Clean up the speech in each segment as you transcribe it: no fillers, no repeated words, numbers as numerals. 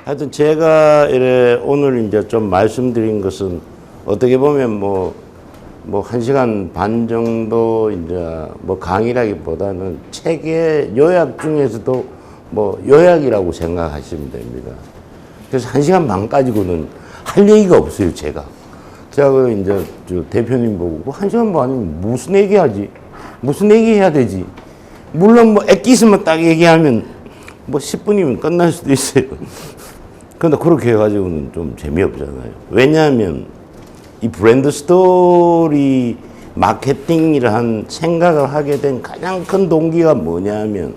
하여튼 제가 오늘 이제 좀 말씀드린 것은 어떻게 보면 뭐 1시간 반 정도 이제 뭐 강의라기보다는 책의 요약 중에서도 뭐 요약이라고 생각하시면 됩니다. 그래서 1시간 반 가지고는 할 얘기가 없어요, 제가. 제가 이제 저 대표님 보고 1시간 반이면 무슨 얘기하지? 무슨 얘기해야 되지? 물론 뭐 엑기스만 딱 얘기하면 뭐 10분이면 끝날 수도 있어요. 근데 그렇게 해가지고는 좀 재미없잖아요. 왜냐하면 이 브랜드 스토리 마케팅이라는 생각을 하게 된 가장 큰 동기가 뭐냐면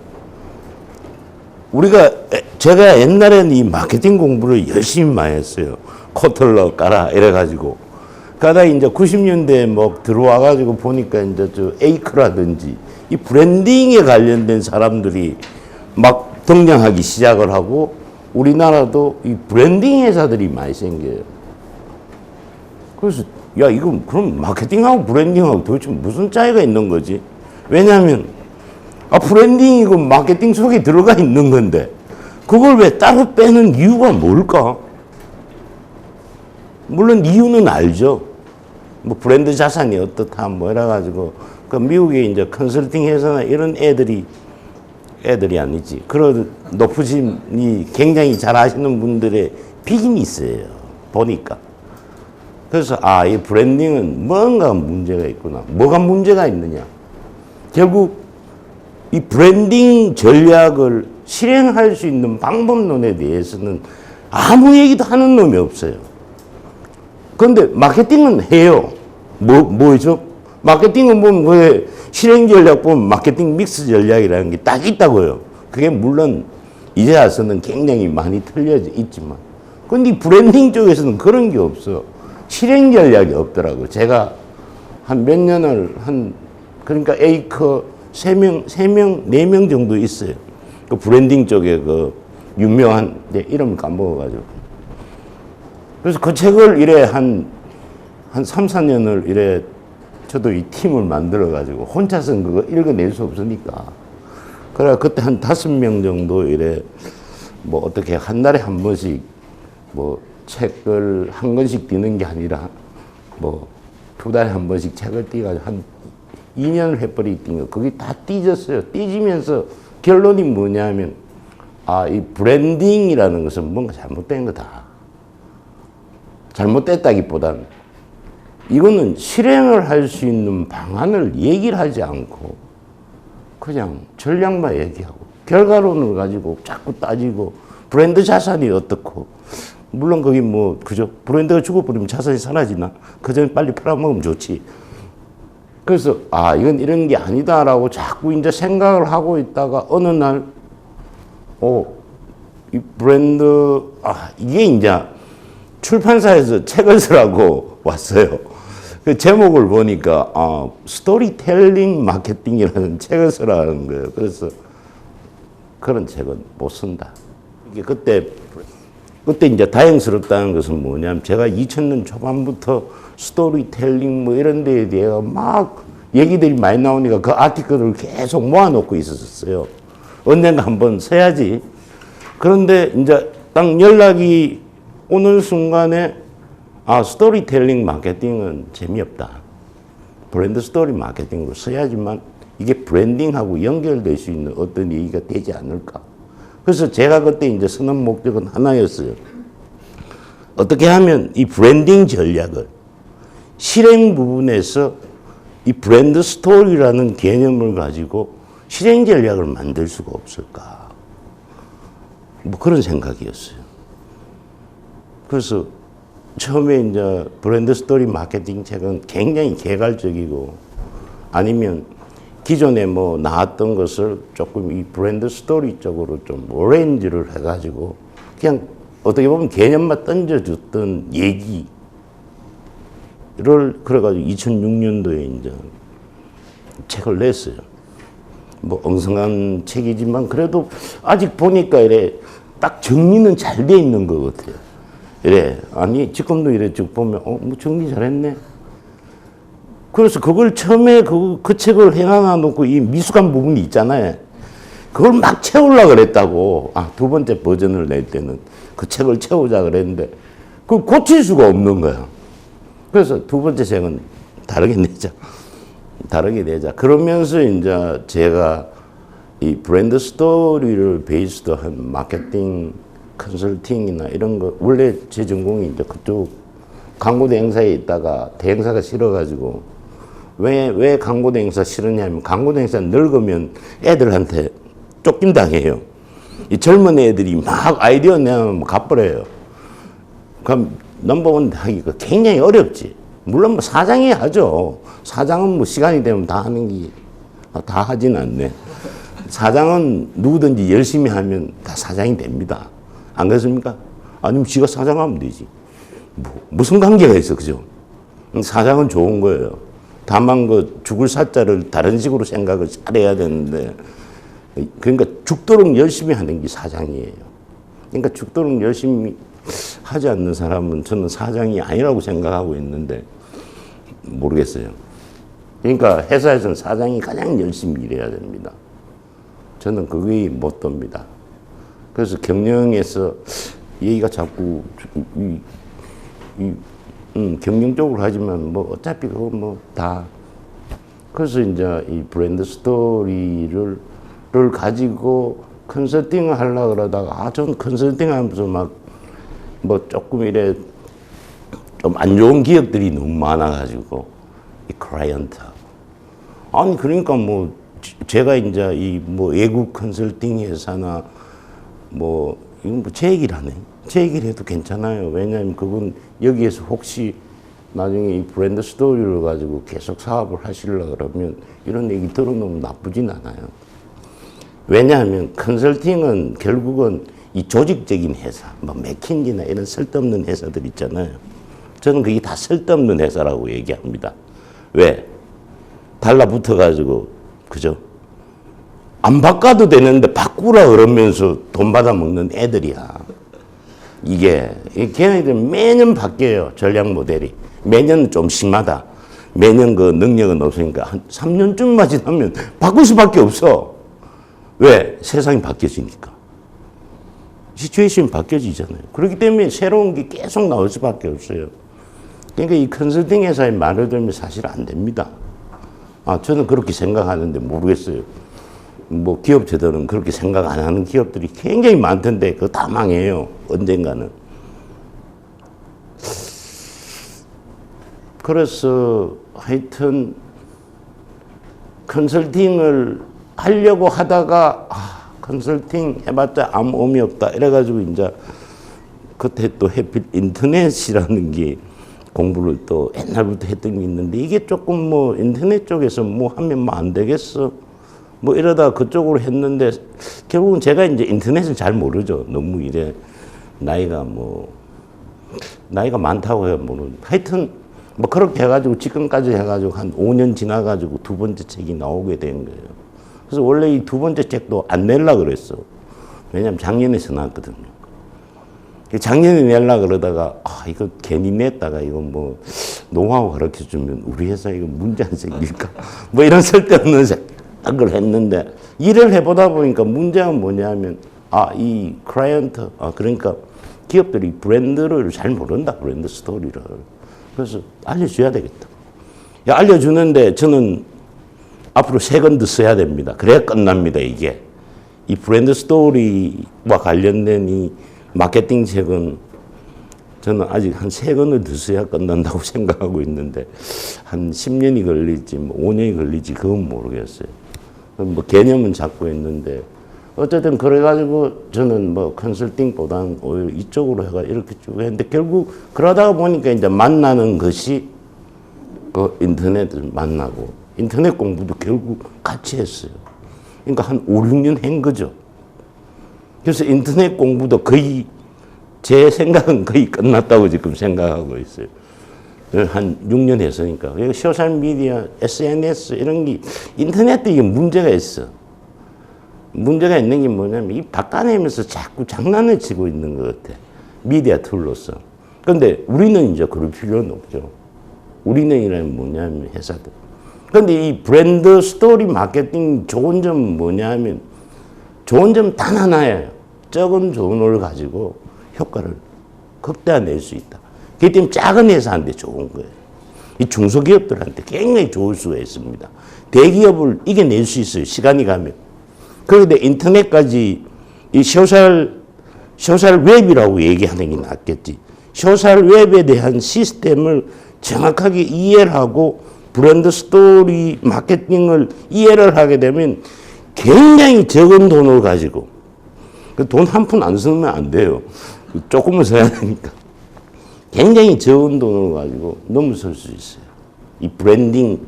제가 옛날에는 이 마케팅 공부를 열심히 많이 했어요. 코틀러 까라 이래가지고 가다 이제 90년대에 뭐 들어와가지고 보니까 이제 저 에이크라든지 이 브랜딩에 관련된 사람들이 막 등장하기 시작을 하고 우리나라도 이 브랜딩 회사들이 많이 생겨요. 그래서 야 이거 그럼 마케팅하고 브랜딩하고 도대체 무슨 차이가 있는 거지? 왜냐하면 브랜딩이고 마케팅 속에 들어가 있는 건데 그걸 왜 따로 빼는 이유가 뭘까? 물론 이유는 알죠. 뭐 브랜드 자산이 어떻다 뭐 이래가지고 그 미국의 이제 컨설팅 회사나 이런 애들이 아니지. 그런 높으심이 굉장히 잘 아시는 분들의 픽이 있어요. 보니까. 그래서 이 브랜딩은 뭔가 문제가 있구나. 뭐가 문제가 있느냐. 결국 이 브랜딩 전략을 실행할 수 있는 방법론에 대해서는 아무 얘기도 하는 놈이 없어요. 그런데 마케팅은 해요. 뭐죠? 마케팅은 보면 왜 실행 전략 보면 마케팅 믹스 전략이라는 게 딱 있다고요. 그게 물론 이제 와서는 굉장히 많이 틀려져 있지만. 근데 브랜딩 쪽에서는 그런 게 없어. 실행 전략이 없더라고요. 제가 한 몇 년을 그러니까 에이커 4명 정도 있어요. 그 브랜딩 쪽에 그 유명한 이름 까먹어가지고. 그래서 그 책을 한 3, 4년을 저도 이 팀을 만들어가지고 혼자서는 그거 읽어낼 수 없으니까. 그래, 그때 한 5명 정도 뭐 어떻게 한 달에 한 번씩 뭐 책을 한 권씩 띄는 게 아니라 뭐 2달에 한 번씩 책을 띄가지고 한 2년을 해버리게 뛴 거. 그게 다 띄졌어요. 띄지면서 결론이 뭐냐면 이 브랜딩이라는 것은 뭔가 잘못된 거다. 잘못됐다기보다는 이거는 실행을 할 수 있는 방안을 얘기를 하지 않고 그냥 전략만 얘기하고 결과론을 가지고 자꾸 따지고 브랜드 자산이 어떻고 물론 거기 뭐 그죠? 브랜드가 죽어버리면 자산이 사라지나? 그 전에 빨리 팔아먹으면 좋지. 그래서 이건 이런 게 아니다라고 자꾸 이제 생각을 하고 있다가 어느 날 이 브랜드 이게 이제 출판사에서 책을 쓰라고 왔어요. 그 제목을 보니까 스토리텔링 마케팅이라는 책을 쓰라는 거예요. 그래서 그런 책은 못 쓴다. 이게 그때 이제 다행스럽다는 것은 뭐냐면 제가 2000년 초반부터 스토리텔링 뭐 이런 데에 대해 막 얘기들이 많이 나오니까 그 아티클을 계속 모아놓고 있었어요. 언젠가 한번 써야지. 그런데 이제 딱 연락이 오는 순간에 스토리텔링 마케팅은 재미없다. 브랜드 스토리 마케팅으로 써야지만 이게 브랜딩하고 연결될 수 있는 어떤 얘기가 되지 않을까. 그래서 제가 그때 이제 쓰는 목적은 하나였어요. 어떻게 하면 이 브랜딩 전략을 실행 부분에서 이 브랜드 스토리라는 개념을 가지고 실행 전략을 만들 수가 없을까. 뭐 그런 생각이었어요. 그래서 처음에 이제 브랜드 스토리 마케팅 책은 굉장히 개괄적이고 아니면 기존에 뭐 나왔던 것을 조금 이 브랜드 스토리 쪽으로 좀 오렌지를 해가지고 그냥 어떻게 보면 개념만 던져줬던 얘기를 그래가지고 2006년도에 이제 책을 냈어요. 뭐 엉성한 책이지만 그래도 아직 보니까 딱 정리는 잘 돼 있는 것 같아요. 아니 지금도 쭉 보면 뭐 정리 잘했네. 그래서 그걸 처음에 그 책을 해놔 놓고 이 미숙한 부분이 있잖아요. 그걸 막 채우려고 그랬다고. 두 번째 버전을 낼 때는 그 책을 채우자 그랬는데 그걸 고칠 수가 없는 거야. 그래서 두 번째 책은 다르게 내자. 다르게 내자. 그러면서 이제 제가 이 브랜드 스토리를 베이스로 한 마케팅 컨설팅이나 이런 거, 원래 제 전공이 이제 그쪽 광고 대행사에 있다가 대행사가 싫어가지고 왜 광고 대행사 싫으냐면 광고 대행사 늙으면 애들한테 쫓긴당해요. 이 젊은 애들이 막 아이디어 내면 갚버려요. 그럼 넘버원 하기가 굉장히 어렵지. 물론 뭐 사장이 하죠. 사장은 뭐 시간이 되면 다 하는 게 다 하진 않네. 사장은 누구든지 열심히 하면 다 사장이 됩니다. 안 그렇습니까? 아니면 지가 사장하면 되지. 무슨 관계가 있어, 그죠? 사장은 좋은 거예요. 다만 그 죽을 사자를 다른 식으로 생각을 잘해야 되는데, 그러니까 죽도록 열심히 하는 게 사장이에요. 그러니까 죽도록 열심히 하지 않는 사람은 저는 사장이 아니라고 생각하고 있는데 모르겠어요. 그러니까 회사에서는 사장이 가장 열심히 일해야 됩니다. 저는 그게 모토입니다. 그래서 경영에서 얘기가 자꾸 경영적으로 하지만 뭐 어차피 그거 뭐 다. 그래서 이제 이 브랜드 스토리를 가지고 컨설팅을 하려고 그러다가 전 컨설팅 하면서 막 뭐 조금 이래 좀 안 좋은 기업들이 너무 많아가지고 이 클라이언트. 아니 그러니까 뭐 제가 이제 이 뭐 외국 컨설팅 회사나 뭐 이건 뭐 제 얘기를 하네. 제 얘기를 해도 괜찮아요. 왜냐하면 그건 여기에서 혹시 나중에 이 브랜드 스토리를 가지고 계속 사업을 하시려고 그러면 이런 얘기 들어놓으면 나쁘진 않아요. 왜냐하면 컨설팅은 결국은 이 조직적인 회사, 뭐 맥킨지나 이런 쓸데없는 회사들 있잖아요. 저는 그게 다 쓸데없는 회사라고 얘기합니다. 왜? 달라붙어가지고, 그죠? 안 바꿔도 되는데 바꾸라 그러면서 돈 받아 먹는 애들이야. 이게 걔네들 매년 바뀌어요. 전략 모델이. 매년 좀 심하다. 매년 그 능력은 없으니까 한 3년쯤만 지나면 바꿀 수밖에 없어. 왜? 세상이 바뀌어지니까. 시츄에이션이 바뀌어지잖아요. 그렇기 때문에 새로운 게 계속 나올 수밖에 없어요. 그러니까 이 컨설팅 회사의 말을 들으면 사실 안 됩니다. 저는 그렇게 생각하는데 모르겠어요. 뭐 기업체들은 그렇게 생각 안 하는 기업들이 굉장히 많던데 그거 다 망해요. 언젠가는. 그래서 하여튼 컨설팅을 하려고 하다가 컨설팅 해봤자 아무 의미 없다 이래가지고 이제 그때 또 해필 인터넷이라는 게 공부를 또 옛날부터 했던 게 있는데 이게 조금 뭐 인터넷 쪽에서 뭐 하면 뭐 안 되겠어 뭐 이러다 그쪽으로 했는데 결국은 제가 이제 인터넷을 잘 모르죠. 너무 이래 나이가 많다고 해요. 모르는. 하여튼 뭐 그렇게 해가지고 지금까지 해가지고 한 5년 지나가지고 두 번째 책이 나오게 된 거예요. 그래서 원래 이 두 번째 책도 안 내려고 그랬어. 왜냐면 작년에 써놨거든요. 작년에 내려고 그러다가 이거 괜히 냈다가 이거 뭐 노하우 가르쳐주면 우리 회사 이거 문제 안 생길까 뭐 이런 쓸데없는 생각을 했는데 일을 해보다 보니까 문제가 뭐냐면 이 클라이언트 그러니까 기업들이 브랜드를 잘 모른다. 브랜드 스토리를. 그래서 알려줘야 되겠다. 알려주는데 저는 앞으로 3권 써야 됩니다. 그래야 끝납니다, 이게. 이 브랜드 스토리와 관련된 이 마케팅 책은 저는 아직 한 3권을 더 써야 끝난다고 생각하고 있는데 한 10년이 걸릴지 뭐 5년이 걸릴지 그건 모르겠어요. 뭐 개념은 잡고 있는데 어쨌든 그래가지고 저는 뭐 컨설팅보다는 오히려 이쪽으로 해가 이렇게 쭉 했는데 결국 그러다가 보니까 이제 만나는 것이 그 인터넷을 만나고 인터넷 공부도 결국 같이 했어요. 그러니까 한 5, 6년 한 거죠. 그래서 인터넷 공부도 거의 제 생각은 거의 끝났다고 지금 생각하고 있어요. 한 6년 했으니까. 그리고 소셜미디어, SNS 이런 게 인터넷도 이게 문제가 있어. 문제가 있는 게 뭐냐면 이 바꿔내면서 자꾸 장난을 치고 있는 것 같아. 미디어 툴로서. 그런데 우리는 이제 그럴 필요는 없죠. 우리는 이라면 뭐냐면 회사들. 근데 이 브랜드 스토리 마케팅 좋은 점은 뭐냐면 좋은 점 단 하나예요. 적은 돈을 가지고 효과를 극대화낼 수 있다. 그렇기 때문에 작은 회사한테 좋은 거예요. 이 중소기업들한테 굉장히 좋을 수가 있습니다. 대기업을 이겨낼 수 있어요. 시간이 가면. 그런데 인터넷까지 이 소셜 웹이라고 얘기하는 게 낫겠지. 소셜 웹에 대한 시스템을 정확하게 이해를 하고 브랜드 스토리 마케팅을 이해를 하게 되면 굉장히 적은 돈을 가지고 돈 한 푼 안 쓰면 안 돼요. 조금은 써야 되니까. 굉장히 적은 돈을 가지고 넘어설 수 있어요. 이 브랜딩을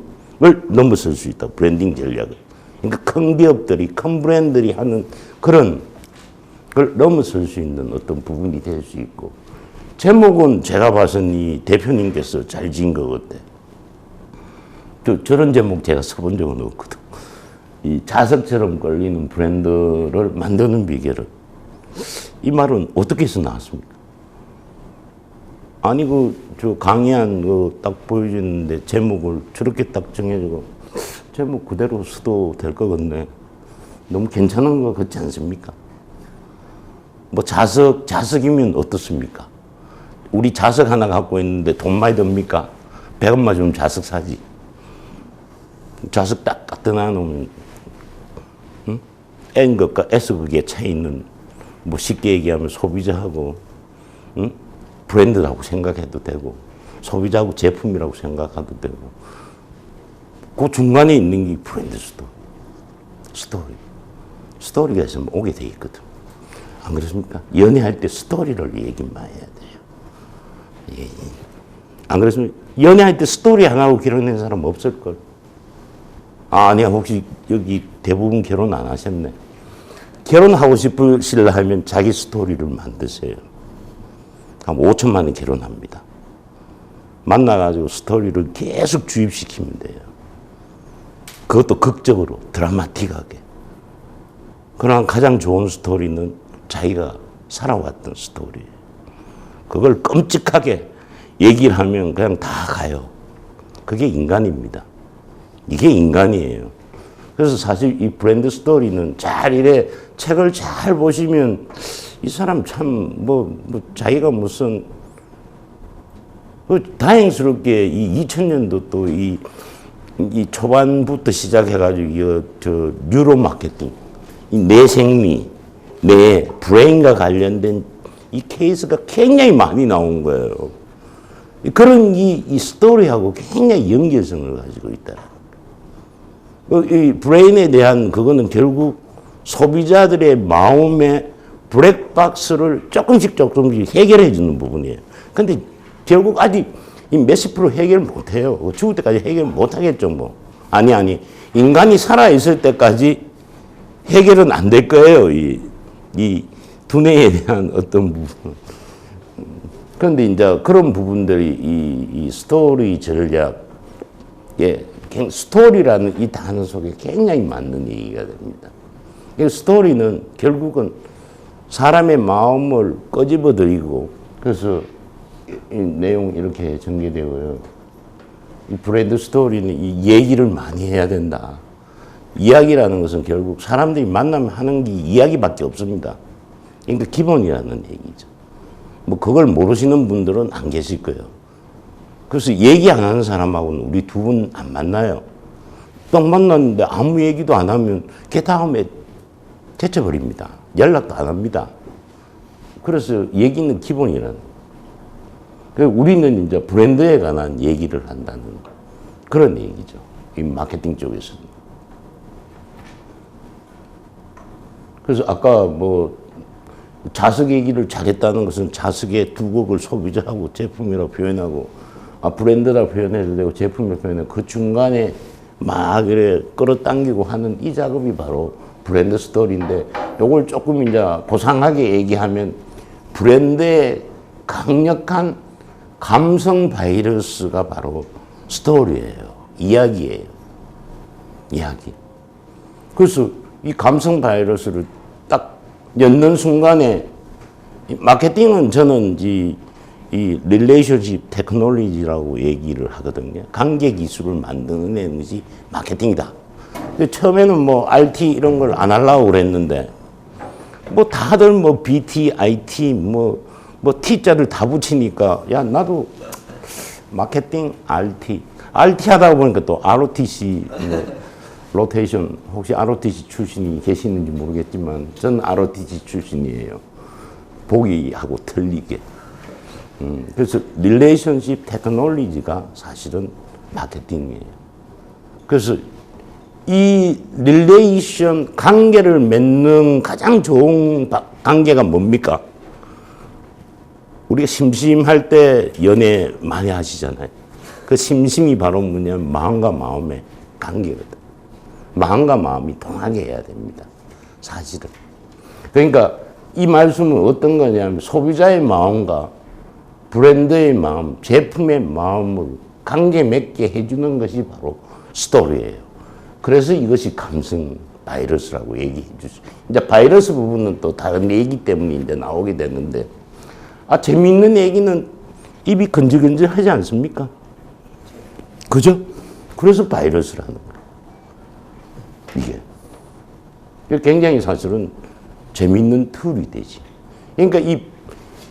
넘어설 수 있다. 브랜딩 전략을. 그러니까 큰 기업들이, 큰 브랜드들이 하는 그런 걸 넘어설 수 있는 어떤 부분이 될 수 있고. 제목은 제가 봐서는 이 대표님께서 잘 지은 것 같아요. 저런 제목 제가 써본 적은 없거든. 이 자석처럼 걸리는 브랜드를 만드는 비결은. 이 말은 어떻게 해서 나왔습니까? 아니, 저 강의한 딱 보여주는데 제목을 저렇게 딱 정해주고 제목 그대로 써도 될 것 같네. 너무 괜찮은 것 같지 않습니까? 뭐 자석이면 어떻습니까? 우리 자석 하나 갖고 있는데 돈 많이 듭니까? 100원만 주면 자석 사지. 자석 딱 갖다 놔놓으면 N극과 S극의 차이 있는, 뭐 쉽게 얘기하면 소비자하고 브랜드라고 생각해도 되고 소비자하고 제품이라고 생각해도 되고 그 중간에 있는 게 브랜드 스토리가 있으면 오게 돼 있거든. 안 그렇습니까? 연애할 때 스토리를 얘기 많이 해야 돼요. 예. 안 그렇습니까? 연애할 때 스토리 하나로 결혼한 사람 없을걸? 아니야, 혹시 여기 대부분 결혼 안 하셨네. 결혼하고 싶으시려 하면 자기 스토리를 만드세요. 한 5천만 원 결혼합니다. 만나가지고 스토리를 계속 주입시키면 돼요. 그것도 극적으로, 드라마틱하게. 그러나 가장 좋은 스토리는 자기가 살아왔던 스토리예요. 그걸 끔찍하게 얘기를 하면 그냥 다 가요. 그게 인간입니다. 이게 인간이에요. 그래서 사실 이 브랜드 스토리는 잘 이래 책을 잘 보시면 이 사람 참 자기가 무슨 다행스럽게 이 2000년도 또 이 초반부터 시작해가지고 저 뉴로 마케팅, 이 내 생리, 내 브레인과 관련된 이 케이스가 굉장히 많이 나온 거예요. 그런 이 스토리하고 굉장히 연결성을 가지고 있다. 이 브레인에 대한 그거는 결국 소비자들의 마음의 블랙박스를 조금씩 해결해 주는 부분이에요. 근데 결국 아직 이 몇십 프로 해결 못 해요. 죽을 때까지 해결 못 하겠죠, 뭐. 아니. 인간이 살아있을 때까지 해결은 안 될 거예요. 이 두뇌에 대한 어떤 부분. 그런데 이제 그런 부분들이 이 스토리 전략에, 스토리라는 이 단어 속에 굉장히 맞는 얘기가 됩니다. 스토리는 결국은 사람의 마음을 끄집어들이고, 그래서 이 내용 이렇게 전개되고요. 이 브랜드 스토리는 이 얘기를 많이 해야 된다. 이야기라는 것은 결국 사람들이 만나면 하는 게 이야기밖에 없습니다. 그러니까 기본이라는 얘기죠. 뭐 그걸 모르시는 분들은 안 계실 거예요. 그래서 얘기 안 하는 사람하고는 우리 두 분 안 만나요. 딱 만났는데 아무 얘기도 안 하면 그 다음에 제쳐버립니다. 연락도 안 합니다. 그래서 얘기는 기본이라는. 우리는 이제 브랜드에 관한 얘기를 한다는 그런 얘기죠. 이 마케팅 쪽에서는. 그래서 아까 뭐 자석 얘기를 잘했다는 것은 자석의 두 곡을 소비자하고 제품이라고 표현하고, 브랜드라고 표현해도 되고 제품이라고 표현해도 그 중간에 막 이래 끌어당기고 하는 이 작업이 바로 브랜드 스토리인데, 요걸 조금 이제 고상하게 얘기하면 브랜드의 강력한 감성 바이러스가 바로 스토리예요. 이야기예요. 이야기. 그래서 이 감성 바이러스를 딱 엮는 순간에, 마케팅은 저는 이 릴레이션십 테크놀로지라고 얘기를 하거든요. 관계 기술을 만드는 것이 마케팅이다. 근데 처음에는 뭐 RT 이런 걸 안 하려고 그랬는데, 뭐 다들 뭐 BT, IT, 뭐 T자를 다 붙이니까 야 나도 마케팅 RT 하다 보니까 또 ROTC 뭐 로테이션 혹시 ROTC 출신이 계시는지 모르겠지만 전 ROTC 출신이에요. 보기하고 틀리게. 그래서 릴레이션십 테크놀로지가 사실은 마케팅이에요. 그래서 이 릴레이션 관계를 맺는 가장 좋은 관계가 뭡니까? 우리가 심심할 때 연애 많이 하시잖아요. 그 심심이 바로 뭐냐면 마음과 마음의 관계거든. 마음과 마음이 통하게 해야 됩니다. 사실은. 그러니까 이 말씀은 어떤 거냐면 소비자의 마음과 브랜드의 마음, 제품의 마음을 관계 맺게 해주는 것이 바로 스토리예요. 그래서 이것이 감성 바이러스라고 얘기해 주죠. 이제 바이러스 부분은 또 다른 얘기 때문에 이제 나오게 됐는데, 재미있는 얘기는 입이 건질건질하지 않습니까? 그죠? 그래서 바이러스라는 거예요. 이게 굉장히 사실은 재미있는 툴이 되지. 그러니까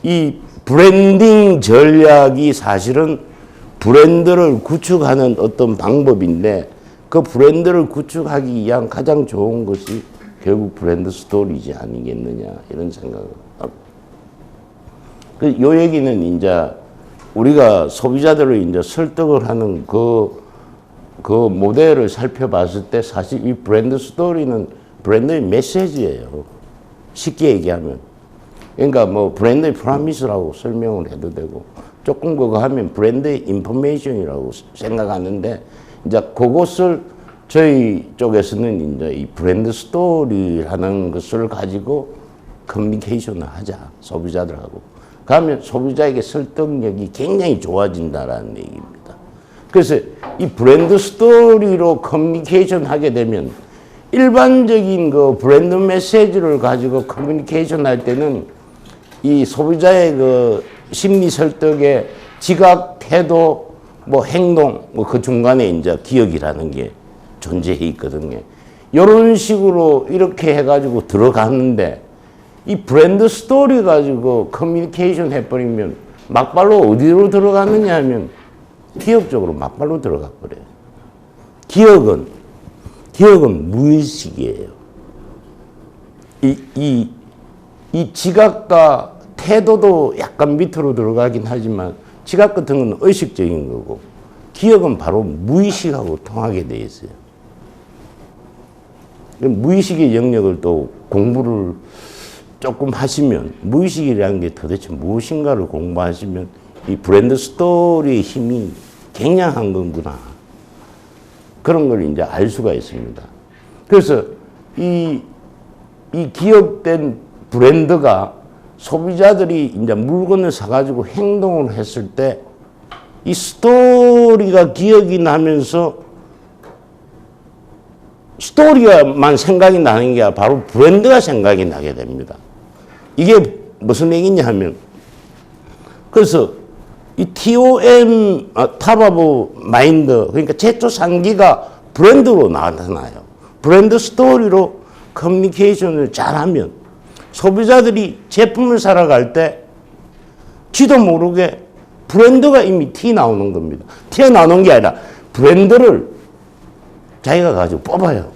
이 브랜딩 전략이 사실은 브랜드를 구축하는 어떤 방법인데, 그 브랜드를 구축하기 위한 가장 좋은 것이 결국 브랜드 스토리지 아니겠느냐 이런 생각을 하고. 요 얘기는 이제 우리가 소비자들을 이제 설득을 하는 그 모델을 살펴봤을 때 사실 이 브랜드 스토리는 브랜드의 메시지예요. 쉽게 얘기하면. 그러니까 뭐 브랜드의 프라미스라고 설명을 해도 되고, 조금 그거 하면 브랜드의 인포메이션이라고 생각하는데, 이제 그것을 저희 쪽에서는 이제 이 브랜드 스토리라는 것을 가지고 커뮤니케이션을 하자, 소비자들하고. 그러면 소비자에게 설득력이 굉장히 좋아진다라는 얘기입니다. 그래서 이 브랜드 스토리로 커뮤니케이션 하게 되면 일반적인 그 브랜드 메시지를 가지고 커뮤니케이션 할 때는 이 소비자의 그 심리 설득의 지각, 태도, 뭐 행동, 뭐 그 중간에 이제 기억이라는 게 존재해 있거든요. 이런 식으로 이렇게 해가지고 들어갔는데, 이 브랜드 스토리 가지고 커뮤니케이션 해버리면 막발로 어디로 들어갔느냐 하면 기억 쪽으로 막발로 들어가 버려요. 기억은 무의식이에요. 이 지각과 태도도 약간 밑으로 들어가긴 하지만 지각 같은 건 의식적인 거고, 기억은 바로 무의식하고 통하게 돼 있어요. 무의식의 영역을 또 공부를 조금 하시면, 무의식이라는 게 도대체 무엇인가를 공부하시면 이 브랜드 스토리의 힘이 굉장한 거구나, 그런 걸 이제 알 수가 있습니다. 그래서 이 기억된 브랜드가 소비자들이 이제 물건을 사가지고 행동을 했을 때 이 스토리가 기억이 나면서, 스토리가만 생각이 나는 게 아니라 바로 브랜드가 생각이 나게 됩니다. 이게 무슨 얘기냐 하면, 그래서 이 TOM, 탑 오브 마인드, 그러니까 최초 상기가 브랜드로 나타나요. 브랜드 스토리로 커뮤니케이션을 잘하면 소비자들이 제품을 사러 갈 때 지도 모르게 브랜드가 이미 튀어나오는 겁니다. 튀어나오는 게 아니라 브랜드를 자기가 가지고 뽑아요.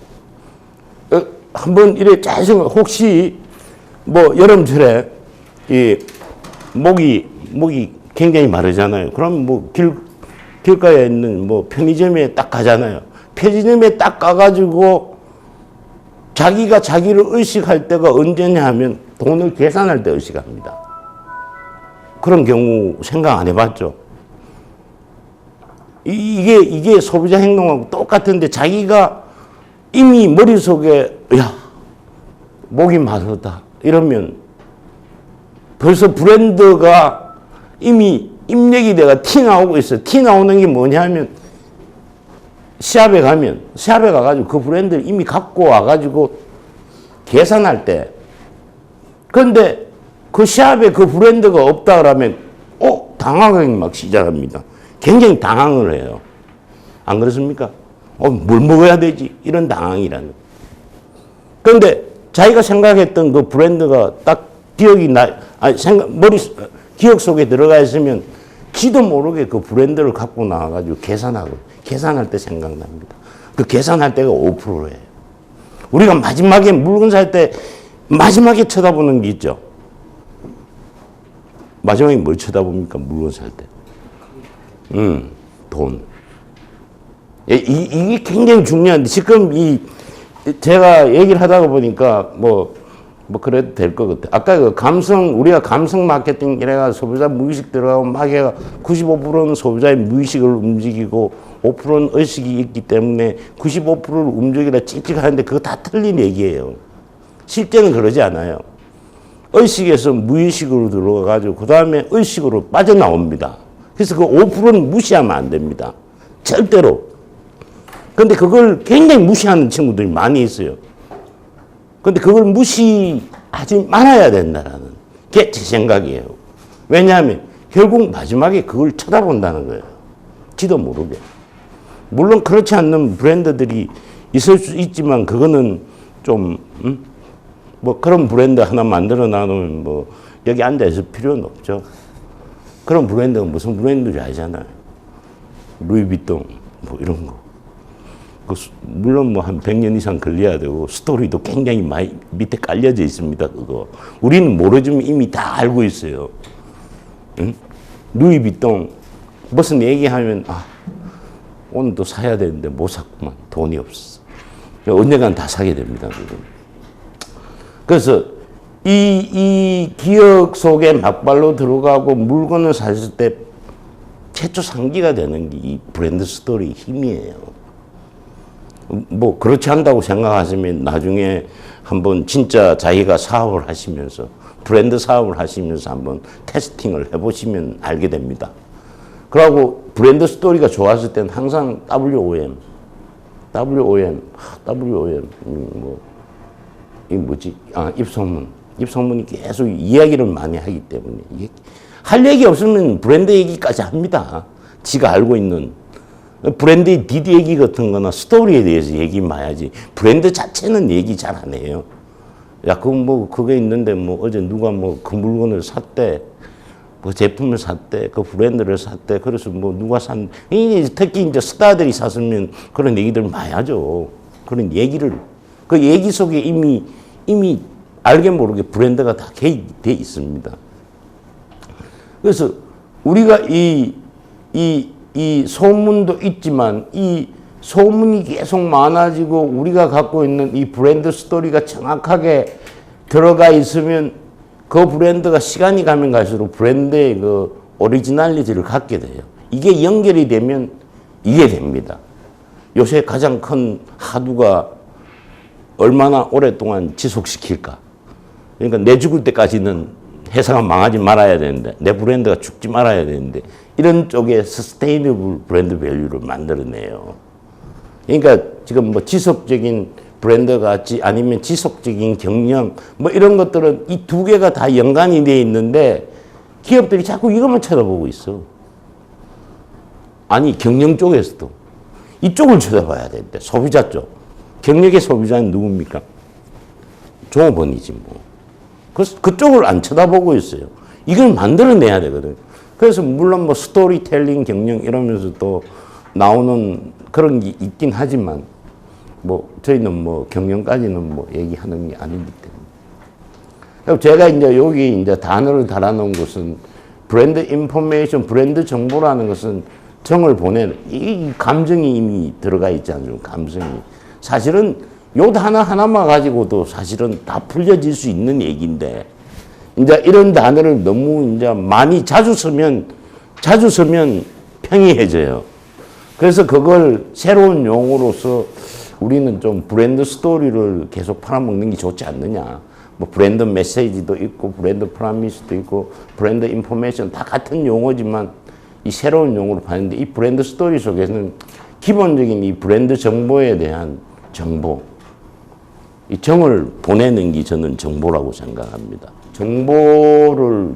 한번 이래 잘 생각, 혹시 뭐 여름철에 이 목이 굉장히 마르잖아요. 그럼 뭐 길가에 있는 뭐 편의점에 딱 가잖아요. 편의점에 딱 가가지고 자기가 자기를 의식할 때가 언제냐 하면 돈을 계산할 때 의식합니다. 그런 경우 생각 안 해봤죠? 이게 소비자 행동하고 똑같은데, 자기가 이미 머릿속에 야 목이 마르다 이러면 벌써 브랜드가 이미 입력이 돼가 티 나오고 있어요. 티 나오는 게 뭐냐 하면, 시합에 가가지고 그 브랜드를 이미 갖고 와가지고 계산할 때, 그런데 그 시합에 그 브랜드가 없다 그러면 당황하기 막 시작합니다. 굉장히 당황을 해요. 안 그렇습니까? 뭘 먹어야 되지? 이런 당황이라는. 그런데 자기가 생각했던 그 브랜드가 딱 기억이 기억 속에 들어가 있으면 지도 모르게 그 브랜드를 갖고 나와가지고 계산할 때 생각납니다. 그 계산할 때가 5%예요. 우리가 마지막에 물건 살 때 마지막에 쳐다보는 게 있죠. 마지막에 뭘 쳐다봅니까? 물건 살 때. 돈. 이게 굉장히 중요한데, 지금 제가 얘기를 하다가 보니까 그래도 될 것 같아. 아까 우리가 감성 마케팅 이래가 소비자 무의식 들어가고 막 해가 95%는 소비자의 무의식을 움직이고 5%는 의식이 있기 때문에 95%를 움직이라 찝찝하는데 그거 다 틀린 얘기예요. 실제는 그러지 않아요. 의식에서 무의식으로 들어가가지고 그 다음에 의식으로 빠져나옵니다. 그래서 그 5%는 무시하면 안 됩니다. 절대로. 근데 그걸 굉장히 무시하는 친구들이 많이 있어요. 근데 그걸 무시하지 말아야 된다는 게 제 생각이에요. 왜냐하면 결국 마지막에 그걸 쳐다본다는 거예요. 지도 모르게. 물론 그렇지 않는 브랜드들이 있을 수 있지만 그거는 좀 그런 브랜드 하나 만들어 놔놓으면 여기 앉아 있을 필요는 없죠. 그런 브랜드가 무슨 브랜드인지 알잖아요. 루이비통 이런 거. 물론 한 100년 이상 걸려야 되고 스토리도 굉장히 많이 밑에 깔려져 있습니다. 그거 우리는 모르지만 이미 다 알고 있어요. 응? 루이비통 무슨 얘기하면 오늘도 사야 되는데 못 샀구만. 돈이 없어. 언젠간 다 사게 됩니다. 그거. 그래서 이 기억 속에 막발로 들어가고 물건을 샀을 때 최초 상기가 되는 게 이 브랜드 스토리 힘이에요. 그렇지 않다고 생각하시면 나중에 한번 진짜 자기가 사업을 하시면서 브랜드 사업을 하시면서 한번 테스팅을 해보시면 알게 됩니다. 그러고 브랜드 스토리가 좋았을 때는 항상 WOM, 이 뭐지? 입소문이 계속 이야기를 많이 하기 때문에 할 얘기 없으면 브랜드 얘기까지 합니다. 지가 알고 있는. 브랜드의 디디 얘기 같은 거나 스토리에 대해서 얘기 많이 하지. 브랜드 자체는 얘기 잘 안 해요. 그게 있는데 어제 누가 그 물건을 샀대. 제품을 샀대. 그 브랜드를 샀대. 그래서 누가 특히 이제 스타들이 샀으면 그런 얘기들 많이 하죠. 그런 얘기를. 그 얘기 속에 이미 알게 모르게 브랜드가 다 개입돼 있습니다. 그래서 우리가 이 소문도 있지만 이 소문이 계속 많아지고 우리가 갖고 있는 이 브랜드 스토리가 정확하게 들어가 있으면 그 브랜드가 시간이 가면 갈수록 브랜드의 그 오리지널리티를 갖게 돼요. 이게 연결이 되면 이게 됩니다. 요새 가장 큰 하두가 얼마나 오랫동안 지속시킬까. 그러니까 내 죽을 때까지는 회사가 망하지 말아야 되는데 내 브랜드가 죽지 말아야 되는데 이런 쪽에 서스테이너블 브랜드 밸류를 만들어내요. 그러니까 지금 지속적인 브랜드 같이 아니면 지속적인 경영 이런 것들은 이 두 개가 다 연관이 되어 있는데 기업들이 자꾸 이것만 쳐다보고 있어. 아니 경영 쪽에서도 이쪽을 쳐다봐야 되는데 소비자 쪽. 경력의 소비자는 누굽니까? 종업원이지 그쪽을 안 쳐다보고 있어요. 이걸 만들어내야 되거든요. 그래서 물론 스토리텔링 경영 이러면서 또 나오는 그런 게 있긴 하지만 저희는 경영까지는 얘기하는 게 아니기 때문에. 제가 이제 여기 이제 단어를 달아놓은 것은 브랜드 인포메이션, 브랜드 정보라는 것은 정을 보내는 이 감정이 이미 들어가 있지 않습니까? 감성이. 사실은 요 단어 하나만 가지고도 사실은 다 풀려질 수 있는 얘기인데 이제 이런 단어를 너무 이제 많이 자주 쓰면 평이해져요. 그래서 그걸 새로운 용어로서 우리는 좀 브랜드 스토리를 계속 팔아먹는 게 좋지 않느냐. 브랜드 메시지도 있고 브랜드 프라미스도 있고 브랜드 인포메이션 다 같은 용어지만 이 새로운 용어로 봤는데 이 브랜드 스토리 속에서는 기본적인 이 브랜드 정보에 대한 정보, 이 정을 보내는 게 저는 정보라고 생각합니다. 정보를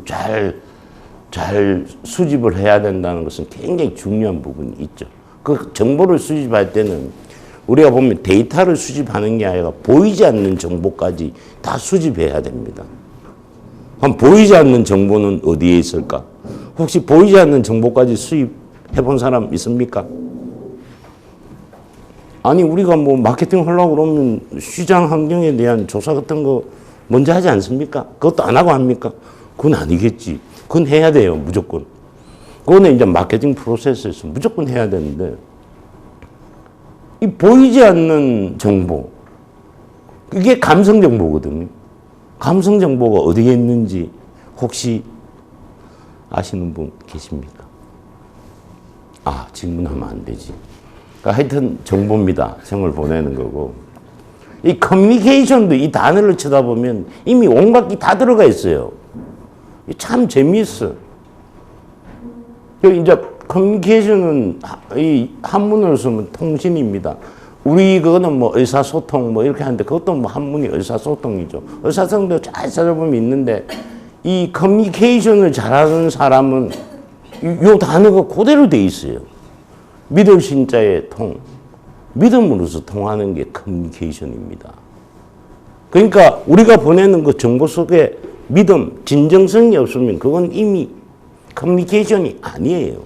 잘 수집을 해야 된다는 것은 굉장히 중요한 부분이 있죠. 그 정보를 수집할 때는 우리가 보면 데이터를 수집하는 게 아니라 보이지 않는 정보까지 다 수집해야 됩니다. 그럼 보이지 않는 정보는 어디에 있을까? 혹시 보이지 않는 정보까지 수입해 본 사람 있습니까? 아니, 우리가 뭐 마케팅 하려고 그러면 시장 환경에 대한 조사 같은 거 먼저 하지 않습니까? 그것도 안 하고 합니까? 그건 아니겠지. 그건 해야 돼요, 무조건. 그거는 이제 마케팅 프로세스에서 무조건 해야 되는데, 이 보이지 않는 정보, 이게 감성 정보거든요. 감성 정보가 어디에 있는지 혹시 아시는 분 계십니까? 아, 질문하면 안 되지. 그러니까 하여튼 정보입니다. 생을 보내는 거고. 이 커뮤니케이션도 이 단어를 쳐다보면 이미 온갖 게 다 들어가 있어요. 참 재미있어. 이제 커뮤니케이션은 이 한문으로 쓰면 통신입니다. 우리 그거는 뭐 의사소통 뭐 이렇게 하는데 그것도 뭐 한문이 의사소통이죠. 의사소통도 잘 찾아보면 있는데 이 커뮤니케이션을 잘하는 사람은 요 단어가 그대로 돼 있어요. 믿을 신자의 통. 믿음으로서 통하는 게 커뮤니케이션입니다. 그러니까 우리가 보내는 그 정보 속에 믿음, 진정성이 없으면 그건 이미 커뮤니케이션이 아니에요.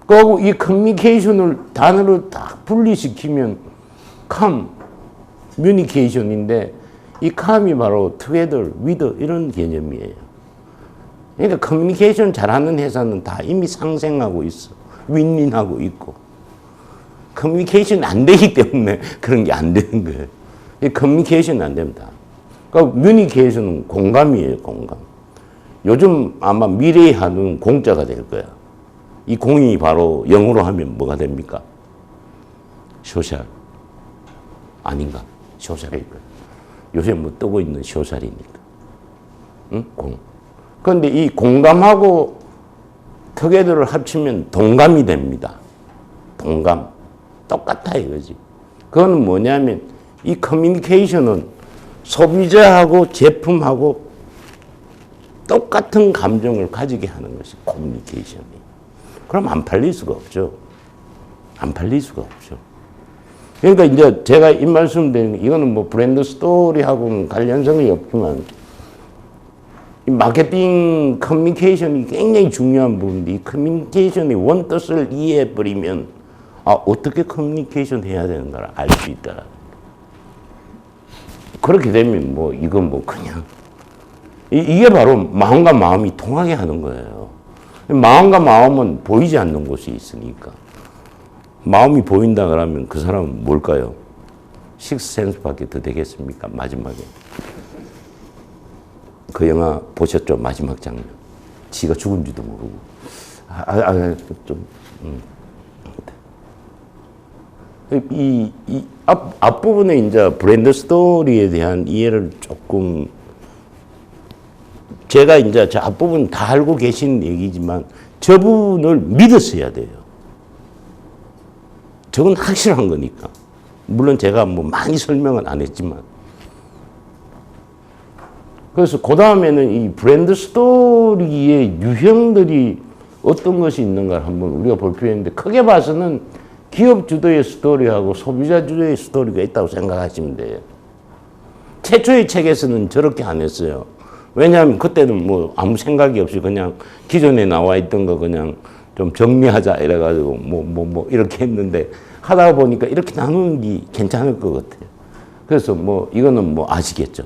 그리고 이 커뮤니케이션을 단어로 딱 분리시키면 커뮤니케이션인데 이 컴이 바로 together, with 이런 개념이에요. 그러니까 커뮤니케이션 잘하는 회사는 다 이미 상생하고 있어. 윈윈하고 있고. 커뮤니케이션이 안 되기 때문에 그런 게 안 되는 거예요. 이 커뮤니케이션이 안 됩니다. 그러니까 뮤니케이션은 공감이에요, 공감. 요즘 아마 미래의 한은 공자가 될 거야. 이 공이 바로 영어로 하면 뭐가 됩니까? 소셜. 아닌가? 소셜일 거야. 요새 뭐 뜨고 있는 소셜이니까. 응? 공. 그런데 이 공감하고 together를 합치면 동감이 됩니다. 동감. 똑같아 이거지. 그건 뭐냐면 이 커뮤니케이션은 소비자하고 제품하고 똑같은 감정을 가지게 하는 것이 커뮤니케이션이. 그럼 안 팔릴 수가 없죠. 안 팔릴 수가 없죠. 그러니까 이제 제가 이 말씀 드리는 이거는 뭐 브랜드 스토리하고는 관련성이 없지만 이 마케팅 커뮤니케이션이 굉장히 중요한 부분인데 이 커뮤니케이션의 원뜻을 이해해버리면 아, 어떻게 커뮤니케이션 해야 되는가를 알 수 있다. 그렇게 되면 뭐 이건 뭐 그냥 이게 바로 마음과 마음이 통하게 하는 거예요. 마음과 마음은 보이지 않는 곳이 있으니까 마음이 보인다 그러면 그 사람은 뭘까요? 식스센스밖에 더 되겠습니까? 마지막에 그 영화 보셨죠? 마지막 장면 지가 죽은지도 모르고 이 앞부분에 이제 브랜드 스토리에 대한 이해를 조금 제가 이제 저 앞부분 다 알고 계신 얘기지만 저 부분을 믿었어야 돼요. 저건 확실한 거니까. 물론 제가 뭐 많이 설명은 안 했지만. 그래서 그 다음에는 이 브랜드 스토리의 유형들이 어떤 것이 있는가를 한번 우리가 볼 필요가 있는데 크게 봐서는 기업 주도의 스토리하고 소비자 주도의 스토리가 있다고 생각하시면 돼요. 최초의 책에서는 저렇게 안 했어요. 왜냐하면 그때는 뭐 아무 생각이 없이 그냥 기존에 나와 있던 거 그냥 좀 정리하자 이래가지고 뭐 이렇게 했는데 하다 보니까 이렇게 나누는 게 괜찮을 것 같아요. 그래서 뭐 이거는 뭐 아시겠죠.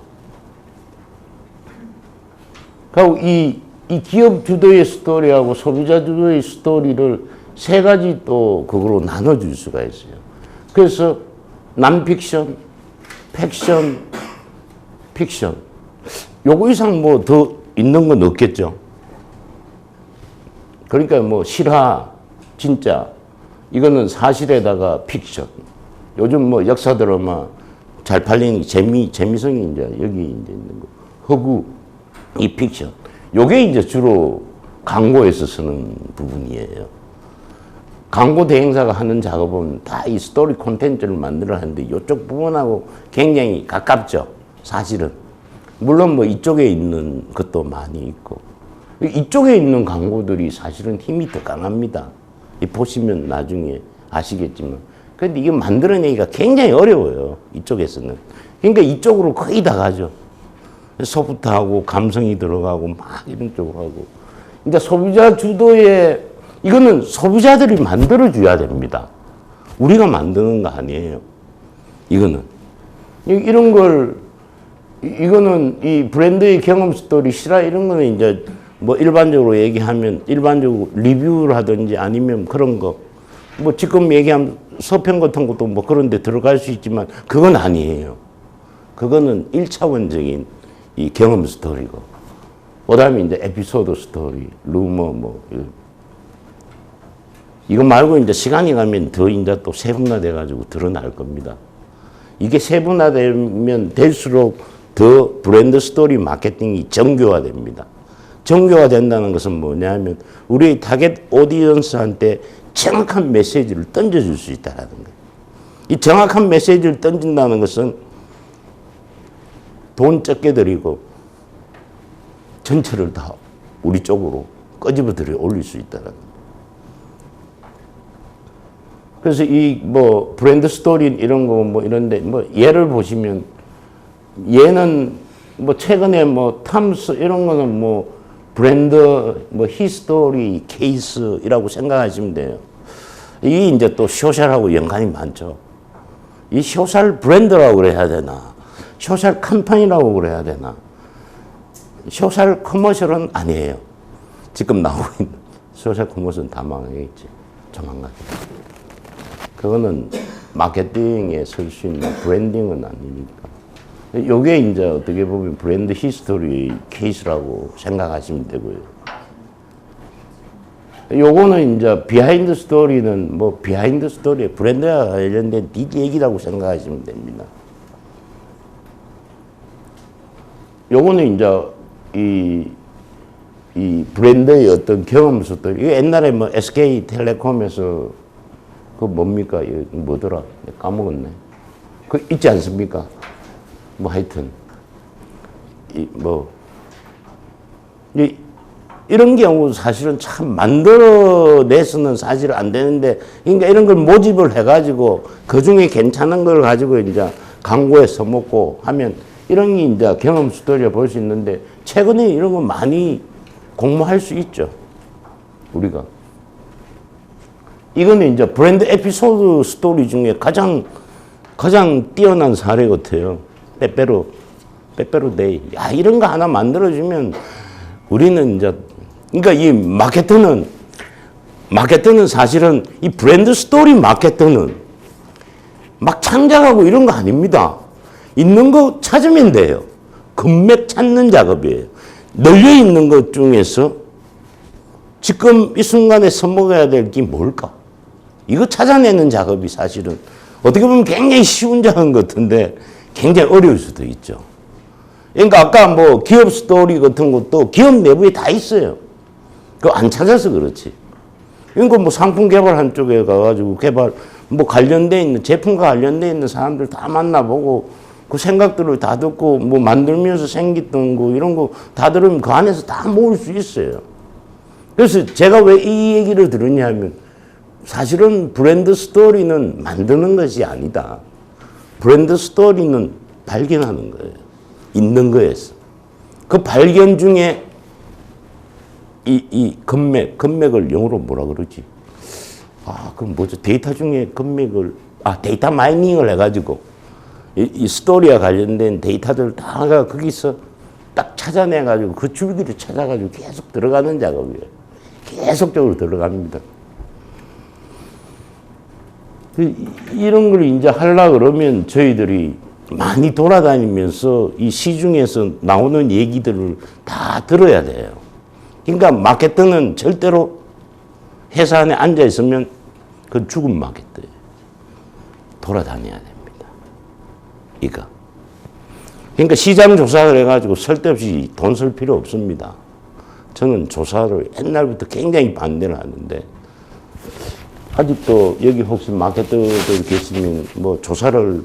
그리고 이 기업 주도의 스토리하고 소비자 주도의 스토리를 세 가지 또 그거로 나눠줄 수가 있어요. 그래서 난픽션, 팩션, 픽션. 요거 이상 뭐 더 있는 건 없겠죠. 그러니까 뭐 실화, 진짜 이거는 사실에다가 픽션. 요즘 뭐 역사 드라마 잘 팔리는 재미성이 이제 여기 이제 있는 거. 허구, 이 픽션. 요게 이제 주로 광고에서 쓰는 부분이에요. 광고 대행사가 하는 작업은 다 이 스토리 콘텐츠를 만들어 하는데 이쪽 부분하고 굉장히 가깝죠. 사실은. 물론 뭐 이쪽에 있는 것도 많이 있고. 이쪽에 있는 광고들이 사실은 힘이 더 강합니다. 이 보시면 나중에 아시겠지만. 근데 이게 만들어내기가 굉장히 어려워요. 이쪽에서는. 그러니까 이쪽으로 거의 다 가죠. 소프트하고 감성이 들어가고 막 이런 쪽으로 하고. 그러니까 소비자 주도의 이거는 소비자들이 만들어줘야 됩니다. 우리가 만드는 거 아니에요. 이거는. 이런 걸, 이거는 이 브랜드의 경험 스토리, 실화 이런 거는 이제 뭐 일반적으로 얘기하면 일반적으로 리뷰를 하든지 아니면 그런 거. 뭐 지금 얘기한 서평 같은 것도 뭐 그런 데 들어갈 수 있지만 그건 아니에요. 그거는 1차원적인 이 경험 스토리고. 그 다음에 이제 에피소드 스토리, 루머 뭐. 이거 말고 이제 시간이 가면 더 이제 또 세분화돼가지고 드러날 겁니다. 이게 세분화되면 될수록 더 브랜드 스토리 마케팅이 정교화됩니다. 정교화된다는 것은 뭐냐면 우리 타겟 오디언스한테 정확한 메시지를 던져줄 수 있다는 거예요. 이 정확한 메시지를 던진다는 것은 돈 적게 들이고 전체를 다 우리 쪽으로 끄집어 들여 올릴 수 있다는 거예요. 그래서 이 뭐 브랜드 스토리 이런 거 뭐 이런데 뭐 예를 보시면 얘는 뭐 최근에 뭐 탐스 이런 거는 뭐 브랜드 뭐 히스토리 케이스이라고 생각하시면 돼요. 이게 이제 또 소셜하고 연관이 많죠. 이 소셜 브랜드라고 그래야 되나? 소셜 컴퍼니라고 그래야 되나? 소셜 커머셜은 아니에요. 지금 나오고 있는 소셜 커머셜은 다 망하겠지. 조만간. 그거는 마케팅에 쓸 수 있는 브랜딩은 아니니까. 요게 이제 어떻게 보면 브랜드 히스토리 케이스라고 생각하시면 되고요. 요거는 이제 비하인드 스토리는 뭐 비하인드 스토리에 브랜드와 관련된 뒷얘기라고 생각하시면 됩니다. 요거는 이제 이 브랜드의 어떤 경험 스토리. 이거 옛날에 뭐 SK텔레콤에서 그 뭡니까? 뭐더라? 까먹었네. 그 있지 않습니까? 뭐 하여튼 이런 경우 사실은 참 만들어내서는 사실 안 되는데, 그러니까 이런 걸 모집을 해가지고 그 중에 괜찮은 걸 가지고 이제 광고에 써먹고 하면 이런 게 이제 경험 스토리를 볼 수 있는데, 최근에 이런 거 많이 공모할 수 있죠. 우리가. 이거는 이제 브랜드 에피소드 스토리 중에 가장 뛰어난 사례 같아요. 빼빼로 데이. 야, 이런 거 하나 만들어주면 우리는 이제, 그러니까 이 마케터는 사실은 이 브랜드 스토리 마케터는 막 창작하고 이런 거 아닙니다. 있는 거 찾으면 돼요. 금맥 찾는 작업이에요. 널려 있는 것 중에서 지금 이 순간에 써먹어야 될 게 뭘까? 이거 찾아내는 작업이 사실은 어떻게 보면 굉장히 쉬운 작업 같은데 굉장히 어려울 수도 있죠. 그러니까 아까 뭐 기업 스토리 같은 것도 기업 내부에 다 있어요. 그거 안 찾아서 그렇지. 그러니까 뭐 상품 개발 한쪽에 가가지고 뭐 관련돼 있는, 제품과 관련돼 있는 사람들 다 만나보고 그 생각들을 다 듣고 뭐 만들면서 생겼던 거 이런 거 다 들으면 그 안에서 다 모을 수 있어요. 그래서 제가 왜 이 얘기를 들었냐면 사실은 브랜드 스토리는 만드는 것이 아니다. 브랜드 스토리는 발견하는 거예요. 있는 거에서. 그 발견 중에 이 금맥을 영어로 뭐라 그러지? 그럼 뭐죠? 데이터 중에 금맥을, 데이터 마이닝을 해가지고 이 스토리와 관련된 데이터들 다 거기서 딱 찾아내가지고 그 줄기를 찾아가지고 계속 들어가는 작업이에요. 계속적으로 들어갑니다. 이런 걸 이제 하려고 그러면 저희들이 많이 돌아다니면서 이 시중에서 나오는 얘기들을 다 들어야 돼요. 그러니까 마케터는 절대로 회사 안에 앉아 있으면 그건 죽은 마케터예요. 돌아다녀야 됩니다. 이거. 그러니까 시장 조사를 해가지고 쓸데없이 돈 쓸 필요 없습니다. 저는 조사를 옛날부터 굉장히 반대를 하는데, 아직도 여기 혹시 마케터들 계시면 뭐 조사를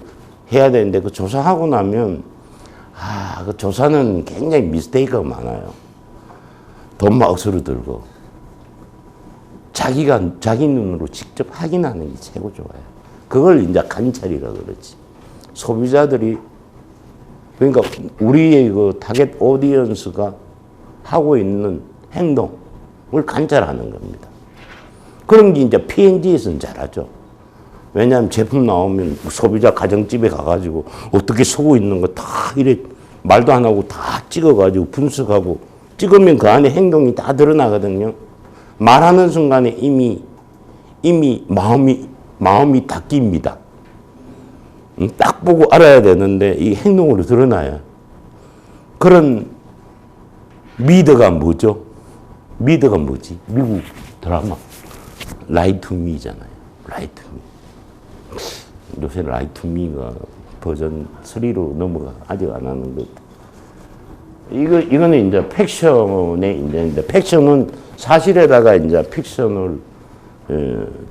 해야 되는데, 그 조사하고 나면 그 조사는 굉장히 미스테이크가 많아요. 돈 막 억수로 들고 자기 눈으로 직접 확인하는 게 최고 좋아요. 그걸 이제 관찰이라 그러지. 소비자들이, 그러니까 우리의 그 타겟 오디언스가 하고 있는 행동을 관찰하는 겁니다. 그런 게 이제 P&G에서는 잘하죠. 왜냐하면 제품 나오면 소비자 가정집에 가가지고 어떻게 쓰고 있는 거 다 이래 말도 안 하고 다 찍어가지고 분석하고 찍으면 그 안에 행동이 다 드러나거든요. 말하는 순간에 이미 마음이 다 낍니다. 딱 보고 알아야 되는데 이 행동으로 드러나요. 그런 미드가 뭐죠? 미드가 뭐지? 미국 드라마 라이 투 미잖아요. 라이 투 미. 요새 라이 투 미가 버전 3로 넘어가 아직 안 하는 것. 이거는 이제 팩션의 이제 팩션은 사실에다가 이제 픽션을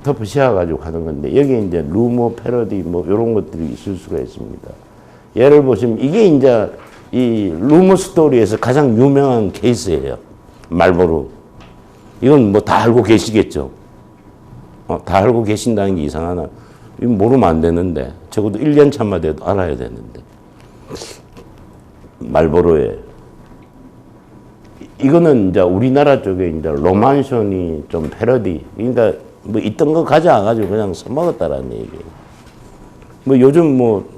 덮어 씌워가지고 하는 건데, 여기 이제 루머, 패러디 뭐 이런 것들이 있을 수가 있습니다. 예를 보시면 이게 이제 이 루머 스토리에서 가장 유명한 케이스예요. 말보로. 이건 뭐 다 알고 계시겠죠. 다 알고 계신다는 게 이상하나? 이거 모르면 안 되는데, 적어도 1년 차만 돼도 알아야 되는데. 말보로에. 이거는 이제 우리나라 쪽에 이제 로만션이 좀 패러디. 그러니까 뭐 있던 거 가져와가지고 그냥 써먹었다라는 얘기예요. 뭐 요즘 뭐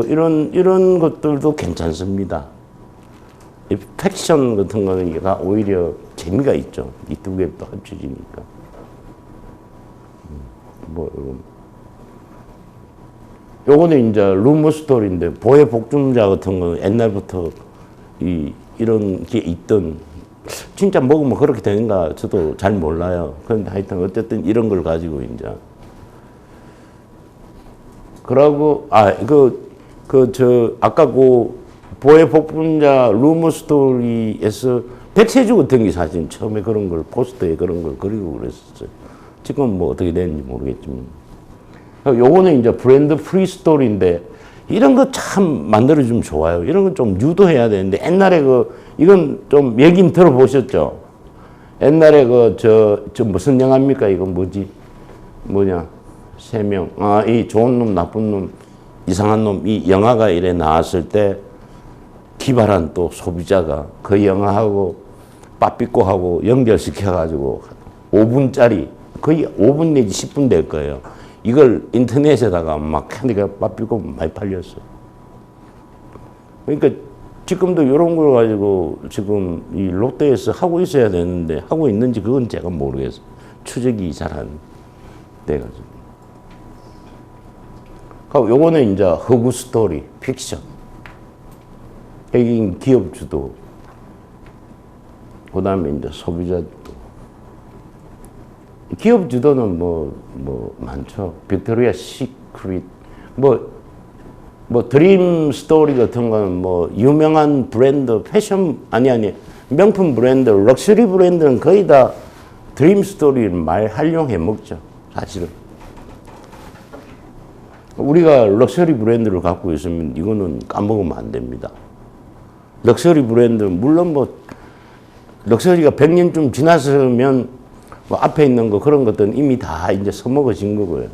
이런 것들도 괜찮습니다. 이 팩션 같은 거는 오히려 재미가 있죠. 이 두 개 또 합쳐지니까. 요거는 이제 루머 스토리인데, 보혜 복종자 같은 거는 옛날부터 이런 게 있던, 진짜 먹으면 그렇게 되는가 저도 잘 몰라요. 그런데 하여튼 어쨌든 이런 걸 가지고 이제. 그러고, 아까 보혜 복종자 루머 스토리에서 백세주 같은 게 사실 처음에 그런 걸, 포스터에 그런 걸 그리고 그랬었어요. 지금 뭐 어떻게 되는지 모르겠지만. 요거는 이제 브랜드 프리 스토리인데, 이런 거 참 만들어주면 좋아요. 이런 건 좀 유도해야 되는데, 옛날에 이건 좀 얘기 들어보셨죠? 옛날에 저 무슨 영화입니까? 이거 뭐냐? 3명. 이 좋은 놈, 나쁜 놈, 이상한 놈, 이 영화가 이래 나왔을 때, 기발한 또 소비자가 그 영화하고 빠삐꼬하고 연결시켜가지고 5분짜리, 거의 5분 내지 10분 될 거예요. 이걸 인터넷에다가 막 하니까 빠삐꼬 많이 팔렸어. 그러니까 지금도 이런 걸 가지고 지금 이 롯데에서 하고 있어야 되는데 하고 있는지 그건 제가 모르겠어요. 추적이 잘 안 돼가지고. 요거는 이제 허구 스토리, 픽션. 여기 기업 주도. 그 다음에 이제 소비자 주도. 기업 주도는 뭐 많죠. 빅토리아 시크릿. 드림 스토리 같은 거는 뭐 유명한 브랜드, 패션, 아니, 명품 브랜드, 럭셔리 브랜드는 거의 다 드림 스토리를 많이 활용해 먹죠. 사실은. 우리가 럭셔리 브랜드를 갖고 있으면 이거는 까먹으면 안 됩니다. 럭셔리 브랜드, 물론 럭셔리가 100년쯤 지났으면 앞에 있는 거 그런 것들은 이미 다 이제 써먹어진 거고요.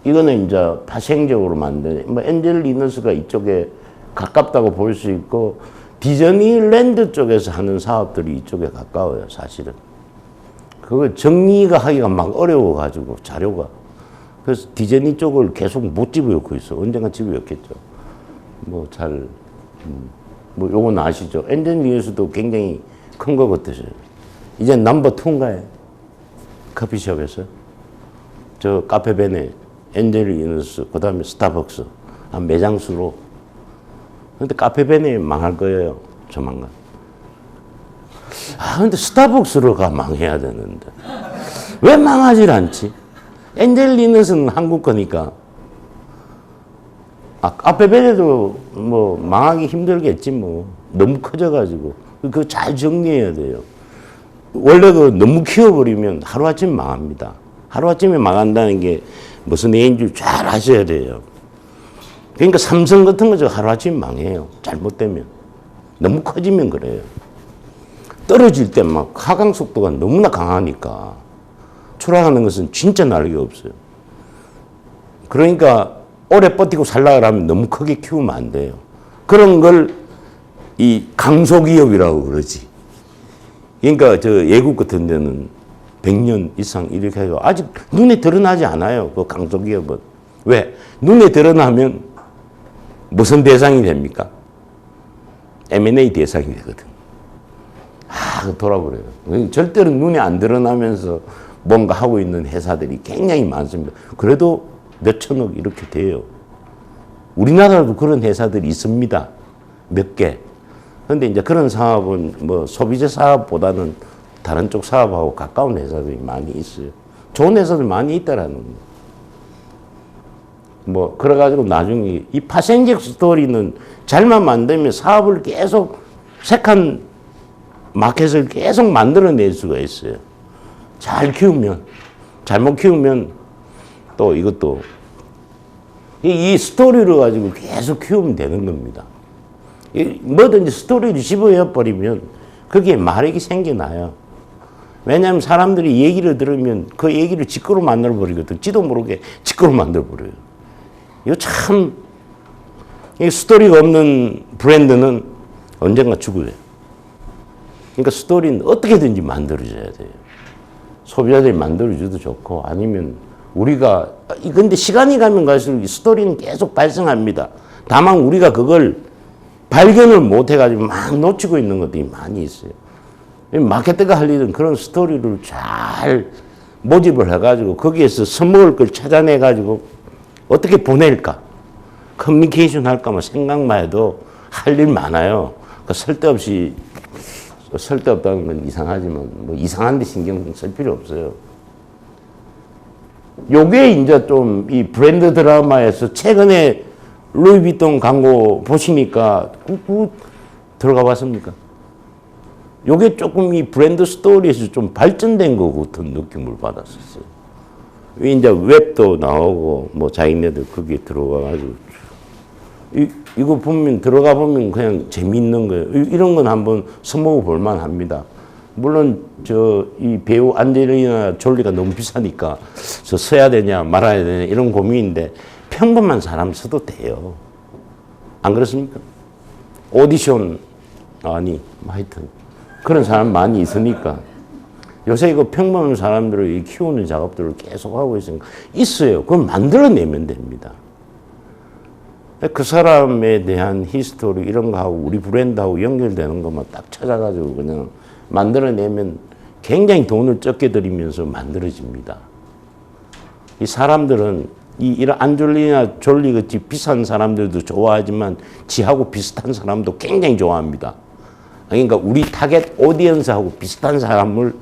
이거는 이제 파생적으로 만든, 엔젤 리너스가 이쪽에 가깝다고 볼 수 있고, 디즈니랜드 쪽에서 하는 사업들이 이쪽에 가까워요, 사실은. 그거 정리가 하기가 막 어려워가지고, 자료가. 그래서 디즈니 쪽을 계속 못 집어넣고 있어. 언젠가 집어넣겠죠. 요건 아시죠? 엔젤 리너스도 굉장히 큰 거 같으셔요. 이제 넘버 2인가요? 커피숍에서. 저 카페베네, 엔젤 리너스, 그 다음에 스타벅스. 매장 수로. 근데 카페베네 망할 거예요. 조만간. 근데 스타벅스로가 망해야 되는데. 왜 망하질 않지? 엔젤 리너스는 한국 거니까. 카페베네도 망하기 힘들겠지 너무 커져가지고. 그거 잘 정리해야 돼요. 원래 너무 키워버리면 하루아침에 망합니다. 하루아침에 망한다는 게 무슨 애인 줄 잘 아셔야 돼요. 그러니까 삼성 같은 거 하루아침에 망해요. 잘못되면. 너무 커지면 그래요. 떨어질 때 막 하강 속도가 너무나 강하니까 추락하는 것은 진짜 날개가 없어요. 그러니까 오래 버티고 살려고 하면 너무 크게 키우면 안 돼요. 그런 걸 이 강소기업이라고 그러지. 그러니까 저 외국 같은 데는 100년 이상 이렇게 해서 아직 눈에 드러나지 않아요. 그 강소기업은. 왜? 눈에 드러나면 무슨 대상이 됩니까? M&A 대상이 되거든. 돌아버려요. 절대로 눈에 안 드러나면서 뭔가 하고 있는 회사들이 굉장히 많습니다. 그래도 몇 천억 이렇게 돼요. 우리나라도 그런 회사들이 있습니다. 몇 개. 그런데 이제 그런 사업은 뭐 소비재 사업보다는 다른 쪽 사업하고 가까운 회사들이 많이 있어요. 좋은 회사들 많이 있다라는 거예요. 뭐 그래가지고 나중에 이 파생적 스토리는 잘만 만들면 사업을 계속 색한 마켓을 계속 만들어낼 수가 있어요. 잘 키우면. 잘못 키우면 또 이것도 이 스토리를 가지고 계속 키우면 되는 겁니다. 뭐든지 스토리를 집어넣어버리면 거기에 마력이 생겨나요. 왜냐하면 사람들이 얘기를 들으면 그 얘기를 지꺼로 만들어버리거든. 지도 모르게 지꺼로 만들어버려요. 이거 참, 이 스토리가 없는 브랜드는 언젠가 죽어요. 그러니까 스토리는 어떻게든지 만들어져야 돼요. 소비자들이 만들어줘도 좋고, 아니면 우리가, 근데 시간이 가면 갈수록 스토리는 계속 발생합니다. 다만 우리가 그걸 발견을 못 해가지고 막 놓치고 있는 것들이 많이 있어요. 마케터가 할 일은 그런 스토리를 잘 모집을 해가지고 거기에서 써먹을 걸 찾아내가지고 어떻게 보낼까? 커뮤니케이션 할까? 생각만 해도 할 일 많아요. 쓸데없다는 건 이상하지만 뭐 이상한 데 신경 쓸 필요 없어요. 요게 이제 좀 이 브랜드 드라마에서 최근에 루이비통 광고 보시니까 꾹꾹 들어가 봤습니까? 요게 조금 이 브랜드 스토리에서 좀 발전된 것 같은 느낌을 받았었어요. 이제 웹도 나오고 뭐 자기네들 거기에 들어가가지고 이거 보면 들어가 보면 그냥 재미있는 거예요. 이런 건 한번 써먹어 볼 만합니다. 물론 이 배우 안젤리나 졸리가 너무 비싸니까 써야 되냐 말아야 되냐 이런 고민인데 평범한 사람 써도 돼요. 안 그렇습니까? 오디션 하여튼 그런 사람 많이 있으니까 요새 이거 평범한 사람들을 키우는 작업들을 계속 하고 있으니까 있어요. 그건 만들어내면 됩니다. 그 사람에 대한 히스토리 이런 거하고 우리 브랜드하고 연결되는 것만 딱 찾아가지고 그냥 만들어내면 굉장히 돈을 적게 들이면서 만들어집니다. 이 사람들은 이런 안젤리나 졸리 같이 비싼 사람들도 좋아하지만 지하고 비슷한 사람도 굉장히 좋아합니다. 그러니까 우리 타겟 오디언스하고 비슷한 사람을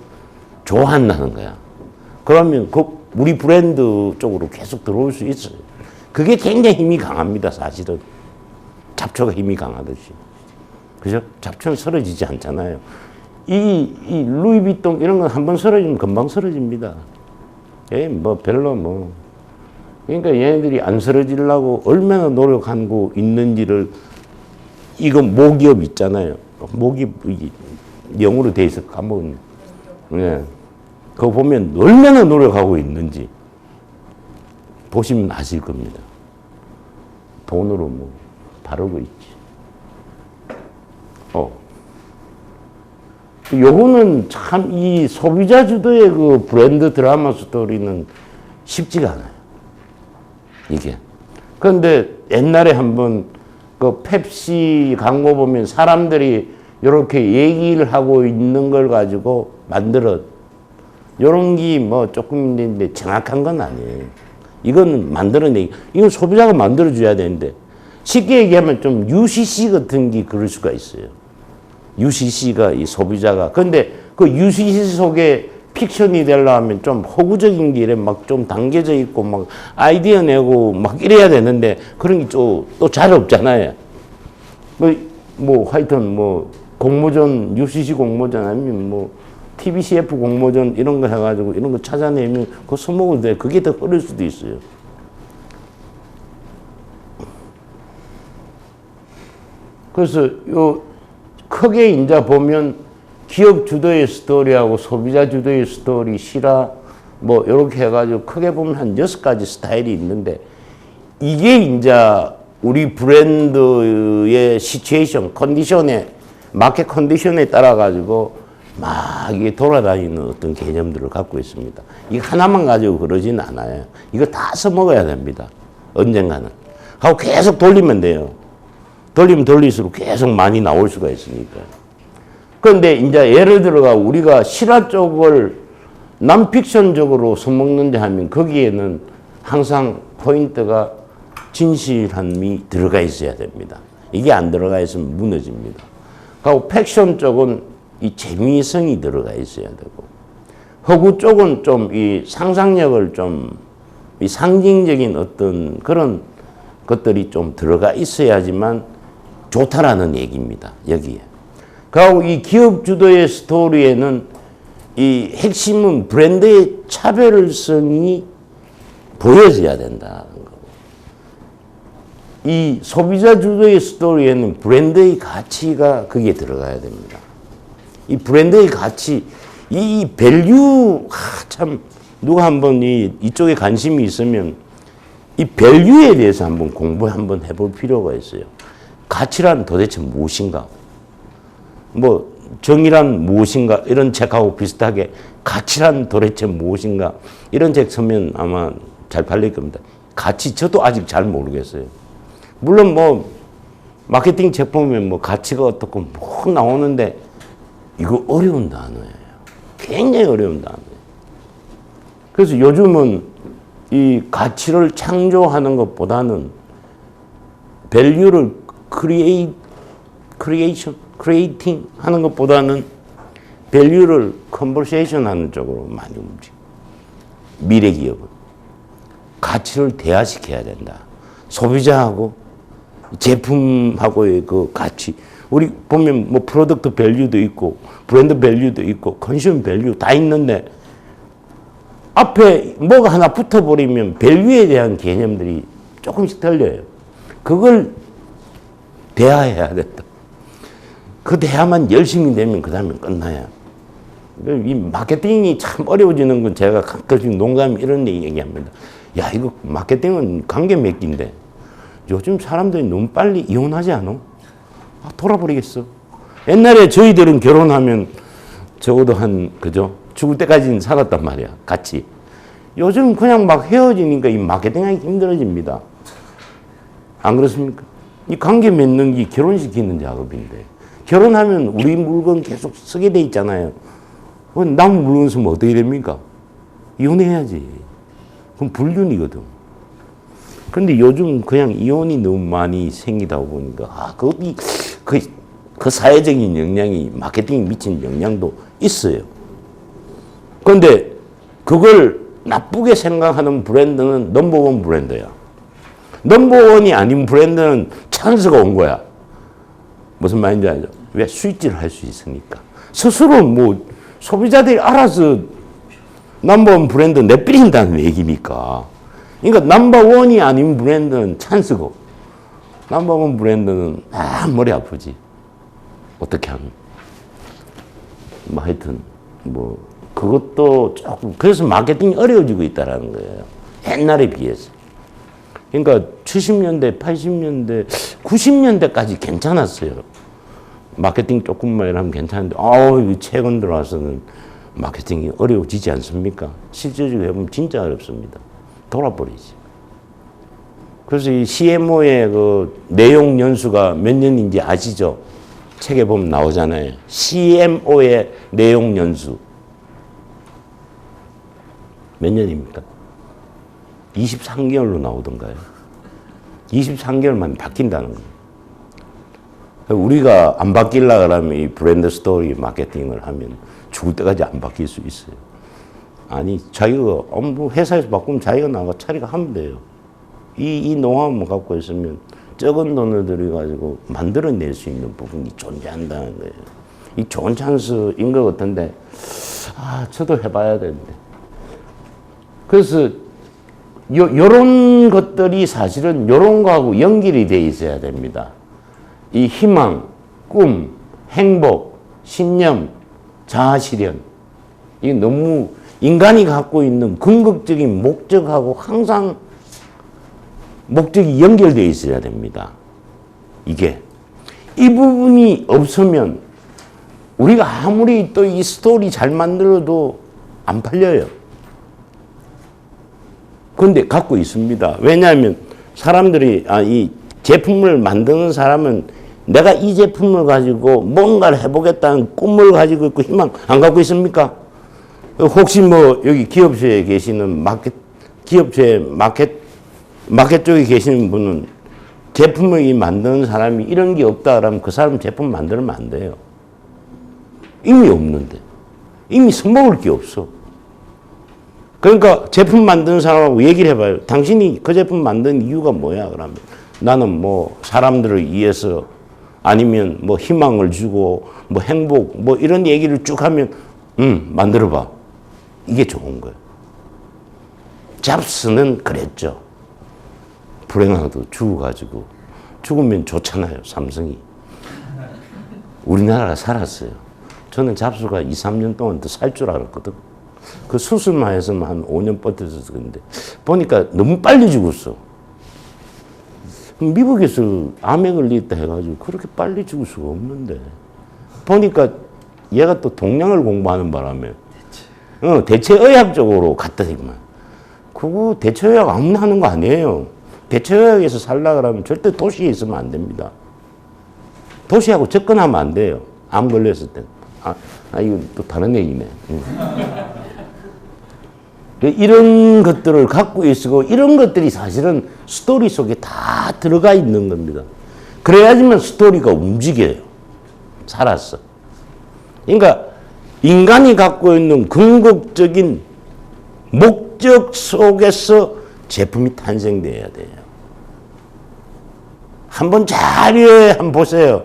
좋아한다는 거야. 그러면 우리 브랜드 쪽으로 계속 들어올 수 있어요. 그게 굉장히 힘이 강합니다, 사실은. 잡초가 힘이 강하듯이. 그죠? 잡초는 쓰러지지 않잖아요. 이 루이비통 이런 건 한번 쓰러지면 금방 쓰러집니다. 그러니까 얘네들이 안 쓰러지려고 얼마나 노력하고 있는지를, 이거 모기업 있잖아요. 모기업, 영어로 돼 있어, 까먹었네. 네. 그거 보면 얼마나 노력하고 있는지 보시면 아실 겁니다. 돈으로 바르고 있지. 요거는 참 이 소비자 주도의 그 브랜드 드라마 스토리는 쉽지가 않아요. 이게. 그런데 옛날에 한번 그 펩시 광고 보면 사람들이 이렇게 얘기를 하고 있는 걸 가지고 요런 게 조금 있는데 정확한 건 아니에요. 이건 이건 소비자가 만들어줘야 되는데 쉽게 얘기하면 좀 UCC 같은 게 그럴 수가 있어요. UCC가 이 소비자가. 근데 그 UCC 속에 픽션이 되려면 좀 허구적인 길에 막 좀 담겨져 있고 막 아이디어 내고 막 이래야 되는데 그런 게 또 잘 없잖아요. 하여튼 공모전, UCC 공모전 아니면 TBCF 공모전 이런 거 해가지고 이런 거 찾아내면 그거 써먹어도 돼. 그게 더 빠를 수도 있어요. 그래서 크게 이제 보면 기업 주도의 스토리하고 소비자 주도의 스토리, 실화, 뭐, 이렇게 해가지고 크게 보면 한 6가지 스타일이 있는데, 이게 이제 우리 브랜드의 시츄에이션, 컨디션에, 마켓 컨디션에 따라가지고 막 이게 돌아다니는 어떤 개념들을 갖고 있습니다. 이거 하나만 가지고 그러진 않아요. 이거 다 써먹어야 됩니다. 언젠가는. 하고 계속 돌리면 돼요. 돌리면 돌릴수록 계속 많이 나올 수가 있으니까. 그런데 이제 예를 들어가 우리가 실화 쪽을 남픽션적으로 써먹는데 하면 거기에는 항상 포인트가 진실함이 들어가 있어야 됩니다. 이게 안 들어가 있으면 무너집니다. 그리고 팩션 쪽은 이 재미성이 들어가 있어야 되고, 허구 쪽은 좀 이 상상력을 좀 이 상징적인 어떤 그런 것들이 좀 들어가 있어야지만 좋다라는 얘기입니다. 여기에. 그리고 이 기업 주도의 스토리에는 이 핵심은 브랜드의 차별성이 보여져야 된다는 거고, 이 소비자 주도의 스토리에는 브랜드의 가치가 거기에 들어가야 됩니다. 이 브랜드의 가치, 이 밸류, 참, 누가 한번 이쪽에 관심이 있으면 이 밸류에 대해서 한번 공부 한번 해볼 필요가 있어요. 가치란 도대체 무엇인가? 뭐, 정의란 무엇인가? 이런 책하고 비슷하게 가치란 도대체 무엇인가? 이런 책 쓰면 아마 잘 팔릴 겁니다. 가치, 저도 아직 잘 모르겠어요. 물론 뭐, 마케팅 책 보면 뭐 가치가 어떻고 뭐 나오는데 이거 어려운 단어예요. 굉장히 어려운 단어예요. 그래서 요즘은 이 가치를 창조하는 것보다는 밸류를 크리에이팅 하는 것보다는 밸류를 컨버세이션 하는 쪽으로 많이 움직여. 미래 기업은. 가치를 대화시켜야 된다. 소비자하고 제품하고의 그 가치. 우리 보면 뭐 프로덕트 밸류도 있고 브랜드 밸류도 있고 컨슈머 밸류 다 있는데 앞에 뭐가 하나 붙어버리면 밸류에 대한 개념들이 조금씩 틀려요. 그걸 대화해야 된다. 그 대화만 열심히 되면 그 다음에 끝나야. 이 마케팅이 참 어려워지는 건 제가 가끔씩 농담 이런 얘기합니다. 야, 이거 마케팅은 관계 맺기인데 요즘 사람들이 너무 빨리 이혼하지 않아? 아, 돌아버리겠어. 옛날에 저희들은 결혼하면 적어도 그죠? 죽을 때까지는 살았단 말이야. 같이. 요즘 그냥 막 헤어지니까 이 마케팅하기 힘들어집니다. 안 그렇습니까? 이 관계 맺는 게 결혼시키는 작업인데. 결혼하면 우리 물건 계속 쓰게 돼 있잖아요. 남 물건 쓰면 어떻게 됩니까? 이혼해야지. 그럼 불륜이거든. 근데 요즘 그냥 이혼이 너무 많이 생기다 보니까, 그 사회적인 영향이 마케팅에 미친 영향도 있어요. 그런데 그걸 나쁘게 생각하는 브랜드는 넘버원 브랜드야. 넘버원이 아닌 브랜드는 찬스가 온 거야. 무슨 말인지 알죠? 왜? 수익질을 할 수 있으니까. 스스로 뭐 소비자들이 알아서 넘버원 브랜드 내버린다는 얘기니까. 그러니까 넘버원이 아닌 브랜드는 찬스고 넘버원 브랜드는 머리 아프지. 어떻게 하면. 뭐 하여튼 뭐 그것도 조금 그래서 마케팅이 어려워지고 있다는 거예요. 옛날에 비해서. 그러니까 70년대, 80년대, 90년대까지 괜찮았어요. 마케팅 조금만 하면 괜찮은데 최근 들어와서는 마케팅이 어려워지지 않습니까? 실제적으로 해보면 진짜 어렵습니다. 돌아버리지. 그래서 이 CMO의 그 내용 연수가 몇 년인지 아시죠? 책에 보면 나오잖아요. CMO의 내용 연수. 몇 년입니까? 23개월로 나오던가요? 23개월만 바뀐다는 거예요. 우리가 안 바뀌려 그러면 이 브랜드 스토리 마케팅을 하면 죽을 때까지 안 바뀔 수 있어요. 아니, 자기가, 뭐 회사에서 바꾸면 자기가 나가 차리가 하면 돼요. 이 노하우만 갖고 있으면 적은 돈을 들여가지고 만들어낼 수 있는 부분이 존재한다는 거예요. 이 좋은 찬스인 것 같은데, 저도 해봐야 되는데. 그래서, 요런 것들이 사실은 요런 거하고 연결이 돼 있어야 됩니다. 이 희망, 꿈, 행복, 신념, 자아실현. 이게 너무 인간이 갖고 있는 궁극적인 목적하고 항상 목적이 연결되어 있어야 됩니다. 이게. 이 부분이 없으면 우리가 아무리 또 이 스토리 잘 만들어도 안 팔려요. 그런데 갖고 있습니다. 왜냐하면 사람들이, 이 제품을 만드는 사람은 내가 이 제품을 가지고 뭔가를 해보겠다는 꿈을 가지고 있고 희망 안 갖고 있습니까? 혹시 뭐 여기 기업체에 계시는 기업체 마켓 쪽에 계시는 분은 제품을 만드는 사람이 이런 게 없다 그러면 그 사람 제품 만들면 안 돼요. 이미 없는데. 이미 써먹을 게 없어. 그러니까 제품 만드는 사람하고 얘기를 해봐요. 당신이 그 제품 만든 이유가 뭐야? 그러면 나는 뭐 사람들을 위해서 아니면 뭐 희망을 주고 뭐 행복 뭐 이런 얘기를 쭉 하면 만들어봐. 이게 좋은 거예요. 잡스는 그랬죠. 불행하도 죽어가지고 죽으면 좋잖아요. 삼성이. 우리나라가 살았어요. 저는 잡스가 2, 3년 동안 더 살 줄 알았거든. 그 수술만 해서만 한 5년 버텨서 그런데 보니까 너무 빨리 죽었어. 미국에서 암에 걸리겠다 해가지고 그렇게 빨리 죽을 수가 없는데 보니까 얘가 또 동양을 공부하는 바람에 대체의학 쪽으로 갔다니만. 그거 대체의학 아무나 하는 거 아니에요. 대체의학에서 살라 그러면 절대 도시에 있으면 안 됩니다. 도시하고 접근하면 안 돼요. 암 걸렸을 때. 이거 또 다른 얘기네. 이런 것들을 갖고 있고 이런 것들이 사실은 스토리 속에 다 들어가 있는 겁니다. 그래야지만 스토리가 움직여요. 살았어. 그러니까 인간이 갖고 있는 궁극적인 목적 속에서 제품이 탄생돼야 돼요. 한번 한번 보세요.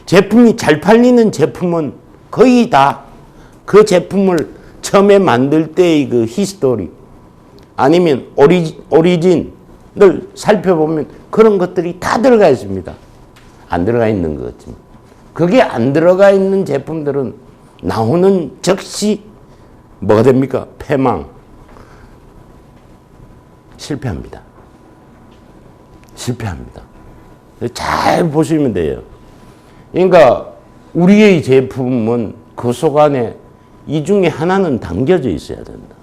제품이 잘 팔리는 제품은 거의 다 그 제품을 처음에 만들 때의 그 히스토리 아니면 오리진을 살펴보면 그런 것들이 다 들어가 있습니다. 안 들어가 있는 것 같지만. 그게 안 들어가 있는 제품들은 나오는 즉시 뭐가 됩니까? 패망. 실패합니다. 실패합니다. 잘 보시면 돼요. 그러니까 우리의 제품은 그 속 안에 이 중에 하나는 담겨져 있어야 된다.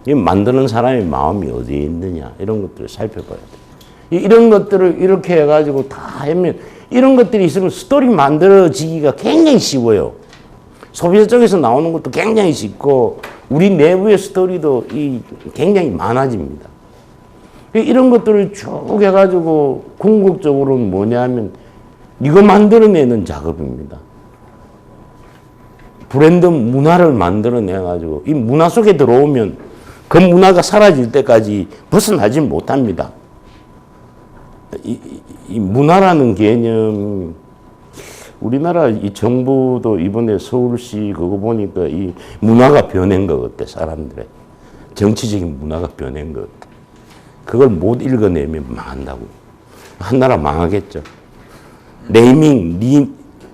이 만드는 사람의 마음이 어디에 있느냐 이런 것들을 살펴봐야 돼. 이런 것들을 이렇게 해가지고 다 하면 이런 것들이 있으면 스토리 만들어지기가 굉장히 쉬워요. 소비자 쪽에서 나오는 것도 굉장히 쉽고 우리 내부의 스토리도 굉장히 많아집니다. 이런 것들을 쭉 해가지고 궁극적으로는 뭐냐면 이거 만들어내는 작업입니다. 브랜드 문화를 만들어내가지고 이 문화 속에 들어오면 그 문화가 사라질 때까지 벗어나지 못합니다. 이 문화라는 개념, 우리나라 이 정부도 이번에 서울시 그거 보니까 이 문화가 변한 것 같아, 사람들의. 정치적인 문화가 변한 것 같아. 그걸 못 읽어내면 망한다고. 한 나라 망하겠죠. 네이밍,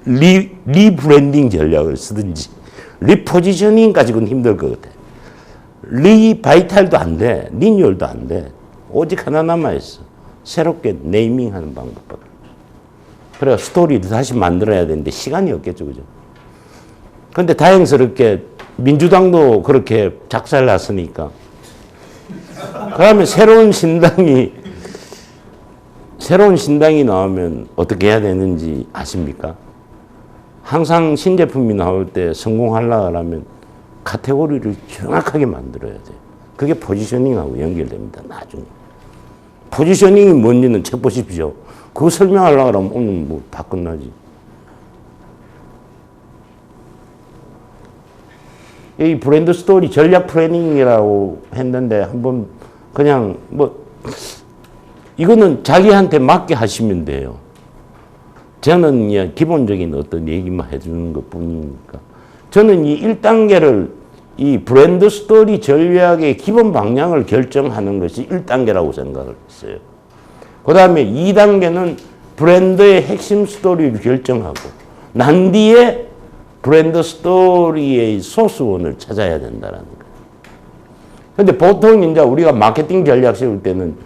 리브랜딩 전략을 쓰든지, 리포지셔닝 가지고는 힘들 것 같아. 리바이탈도 안 돼. 리뉴얼도 안 돼. 오직 하나 남아있어. 새롭게 네이밍하는 방법밖에. 그래서 스토리를 다시 만들어야 되는데 시간이 없겠죠, 그죠? 근데 다행스럽게 민주당도 그렇게 작살났으니까. 그러면 새로운 신당이 나오면 어떻게 해야 되는지 아십니까? 항상 신제품이 나올 때 성공하려고 하면 카테고리를 정확하게 만들어야 돼요. 그게 포지셔닝하고 연결됩니다, 나중에. 포지셔닝이 뭔지는 책 보십시오. 그거 설명하려고 하면 오늘 뭐 다 끝나지. 이 브랜드 스토리 전략 플래닝이라고 했는데 한번 그냥 이거는 자기한테 맞게 하시면 돼요. 저는 그냥 기본적인 어떤 얘기만 해주는 것 뿐이니까. 저는 이 1단계를 이 브랜드 스토리 전략의 기본 방향을 결정하는 것이 1단계라고 생각을 했어요. 그 다음에 2단계는 브랜드의 핵심 스토리를 결정하고 난 뒤에 브랜드 스토리의 소스원을 찾아야 된다는 거예요. 근데 보통 이제 우리가 마케팅 전략 세울 때는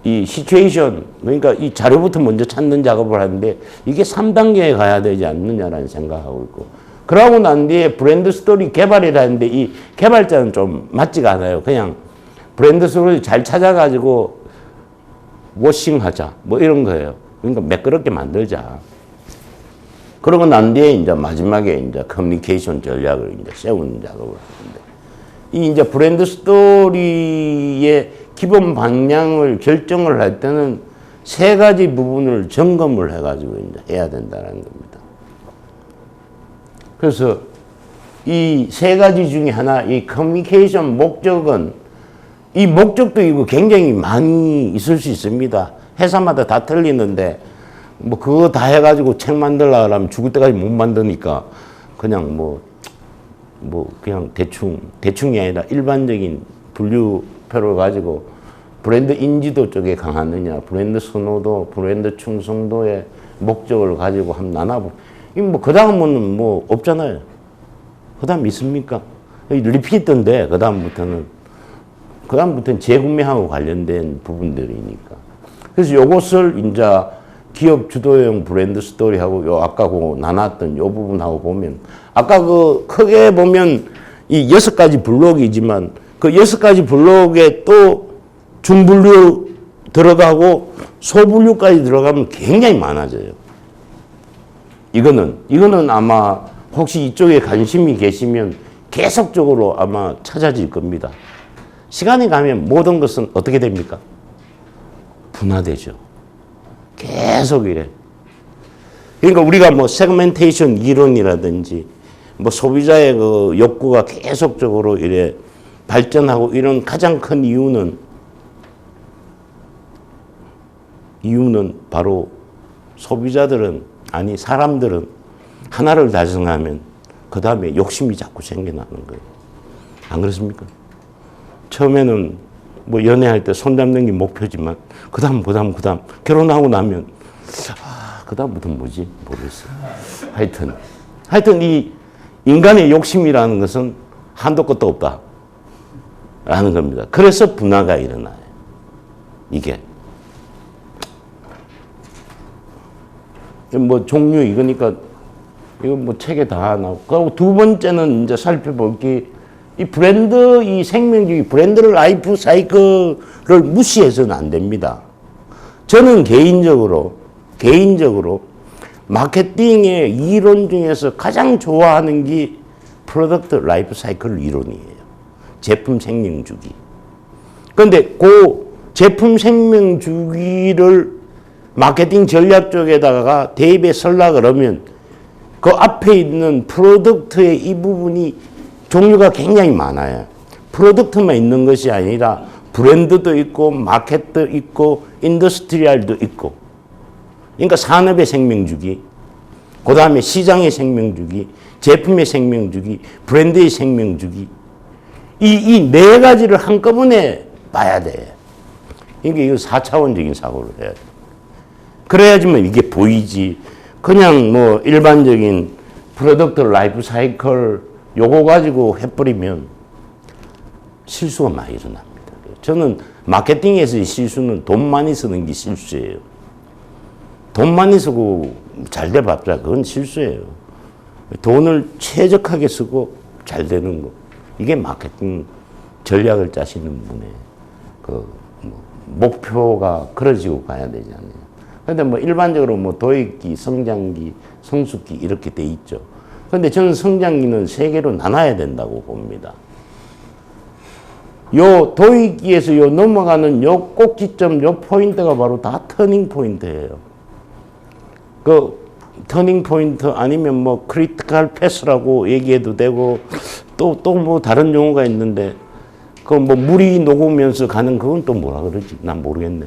이 시츄에이션, 그러니까 이 자료부터 먼저 찾는 작업을 하는데 이게 3단계에 가야 되지 않느냐라는 생각하고 있고, 그러고 난 뒤에 브랜드 스토리 개발이라는데 이 개발자는 좀 맞지가 않아요. 그냥 브랜드 스토리 잘 찾아가지고 워싱하자 뭐 이런 거예요. 그러니까 매끄럽게 만들자. 그러고 난 뒤에 이제 마지막에 이제 커뮤니케이션 전략을 이제 세우는 작업을 하는데, 이 이제 브랜드 스토리의 기본 방향을 결정을 할 때는 세 가지 부분을 점검을 해가지고 이제 해야 된다는 겁니다. 그래서 이 세 가지 중에 하나, 이 커뮤니케이션 목적은, 이 목적도 이거 굉장히 많이 있을 수 있습니다. 회사마다 다 틀리는데, 뭐 그거 다 해가지고 책 만들려고 하면 죽을 때까지 못 만드니까 그냥 그냥 대충이 아니라 일반적인 분류표를 가지고 브랜드 인지도 쪽에 강하느냐, 브랜드 선호도, 브랜드 충성도의 목적을 가지고 한번 나눠보. 그 다음은 뭐 없잖아요. 그 다음 있습니까? 리피트인데, 그 다음부터는 재구매하고 관련된 부분들이니까. 그래서 요것을 이제 기업 주도형 브랜드 스토리하고 요 아까 그 나눴던 요 부분하고 보면, 아까 그 크게 보면 이 6가지 블록이지만 그 6가지 블록에 또 중분류 들어가고 소분류까지 들어가면 굉장히 많아져요. 이거는 아마 혹시 이쪽에 관심이 계시면 계속적으로 아마 찾아질 겁니다. 시간이 가면 모든 것은 어떻게 됩니까? 분화되죠. 계속 이래. 그러니까 우리가 뭐 세그멘테이션 이론이라든지 뭐 소비자의 그 욕구가 계속적으로 이래 발전하고 이런 가장 큰 이유는 바로 사람들은 하나를 달성하면 그 다음에 욕심이 자꾸 생겨나는 거예요. 안 그렇습니까? 처음에는 뭐 연애할 때 손잡는 게 목표지만 그 다음 결혼하고 나면 그 다음부터 뭐지? 모르겠어요. 하여튼 이 인간의 욕심이라는 것은 한도 끝도 없다 라는 겁니다. 그래서 분화가 일어나요. 이게 뭐 종류 이거니까 이거 뭐 책에 다 나오고, 그리고 두 번째는 이제 살펴볼 게 이 브랜드, 이 생명주의 브랜드를 라이프 사이클을 무시해서는 안 됩니다. 저는 개인적으로 마케팅의 이론 중에서 가장 좋아하는 게 프로덕트 라이프 사이클 이론이에요. 제품 생명 주기. 그런데 그 제품 생명 주기를 마케팅 전략 쪽에다가 대입에 설라 그러면 그 앞에 있는 프로덕트의 이 부분이 종류가 굉장히 많아요. 프로덕트만 있는 것이 아니라 브랜드도 있고 마켓도 있고 인더스트리얼도 있고, 그러니까 산업의 생명주기, 그 다음에 시장의 생명주기, 제품의 생명주기, 브랜드의 생명주기, 이 네 가지를 한꺼번에 봐야 돼. 그러니까 이거 4차원적인 사고를 해야 돼. 그래야지만 이게 보이지. 그냥 뭐 일반적인 프로덕트 라이프 사이클 요거 가지고 해버리면 실수가 많이 일어납니다. 저는 마케팅에서의 실수는 돈 많이 쓰는 게 실수예요. 돈 많이 쓰고 잘 돼봤자 그건 실수예요. 돈을 최적하게 쓰고 잘 되는 거, 이게 마케팅 전략을 짜시는 분의 그 목표가 그려지고 가야 되지 않나요? 근데 뭐 일반적으로 뭐 도입기, 성장기, 성숙기 이렇게 돼 있죠. 근데 저는 성장기는 세 개로 나눠야 된다고 봅니다. 요 도입기에서 요 넘어가는 요 꼭지점, 요 포인트가 바로 다 터닝 포인트예요. 그 터닝 포인트 아니면 뭐 크리티컬 패스라고 얘기해도 되고, 또 뭐 다른 용어가 있는데, 그 뭐 물이 녹으면서 가는 그건 또 뭐라 그러지? 난 모르겠네.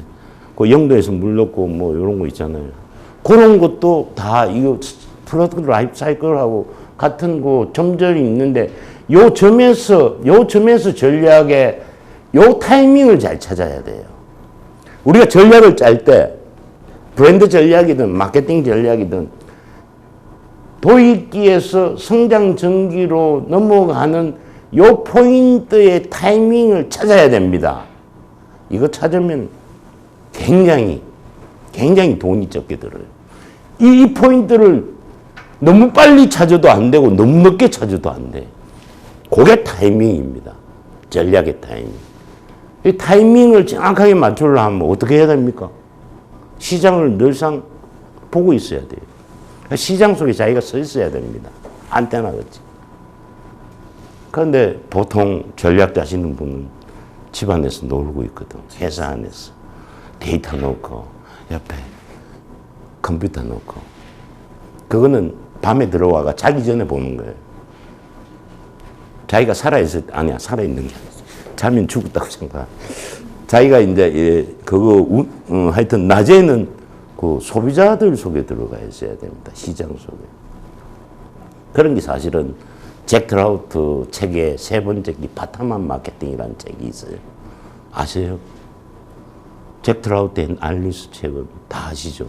그 영도에서 물 넣고 뭐 이런 거 있잖아요. 그런 것도 다 이거 프로덕트 라이프 사이클하고 같은 그 점절이 있는데, 요 점에서 전략의 요 타이밍을 잘 찾아야 돼요. 우리가 전략을 짤 때 브랜드 전략이든 마케팅 전략이든 도입기에서 성장 전기로 넘어가는 요 포인트의 타이밍을 찾아야 됩니다. 이거 찾으면 굉장히 돈이 적게 들어요. 이 포인트를 너무 빨리 찾아도 안 되고 너무 늦게 찾아도 안 돼. 그게 타이밍입니다. 전략의 타이밍. 이 타이밍을 정확하게 맞추려면 어떻게 해야 됩니까? 시장을 늘상 보고 있어야 돼요. 시장 속에 자기가 서 있어야 됩니다. 안테나 같이. 그런데 보통 전략 짜시는 분은 집 안에서 놀고 있거든. 회사 안에서. 데이터 놓고 옆에 컴퓨터 놓고. 그거는 밤에 들어와가 자기 전에 보는 거예요. 자기가 살아있을 때, 아니야, 살아있는 게 아니야. 자면 죽었다고 생각. 자기가 이제, 하여튼, 낮에는 그 소비자들 속에 들어가 있어야 됩니다. 시장 속에. 그런 게 사실은 잭 트라우트 책의 세 번째 기 바타만 마케팅이라는 책이 있어요. 아세요? 잭 트라우트의 알리스 책은 다 아시죠?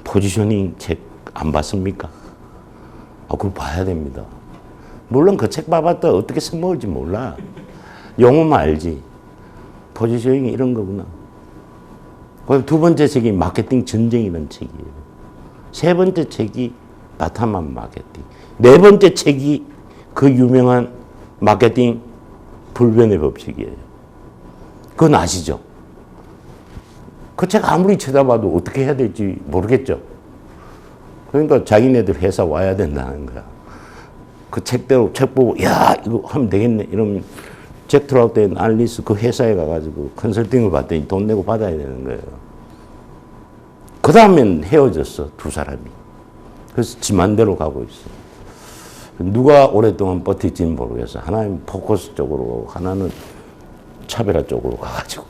포지셔닝 책 안 봤습니까? 그거 봐야 됩니다. 물론 그 책 봐봤다 어떻게 써먹을지 몰라. 용어만 알지. 포지셔닝이 이런 거구나. 그럼 두 번째 책이 마케팅 전쟁이라는 책이에요. 세 번째 책이 바타만 마케팅. 네 번째 책이 그 유명한 마케팅 불변의 법칙이에요. 그건 아시죠? 그 책 아무리 쳐다봐도 어떻게 해야 될지 모르겠죠? 그러니까 자기네들 회사 와야 된다는 거야. 그 책대로 책 보고, 야, 이거 하면 되겠네. 이러면 잭 트라우트의 알리스 그 회사에 가가지고 컨설팅을 받더니 돈 내고 받아야 되는 거예요. 그 다음엔 헤어졌어, 두 사람이. 그래서 지 맘대로 가고 있어. 누가 오랫동안 버틸지는 모르겠어. 하나는 포커스 쪽으로, 하나는 차별화 쪽으로 가가지고.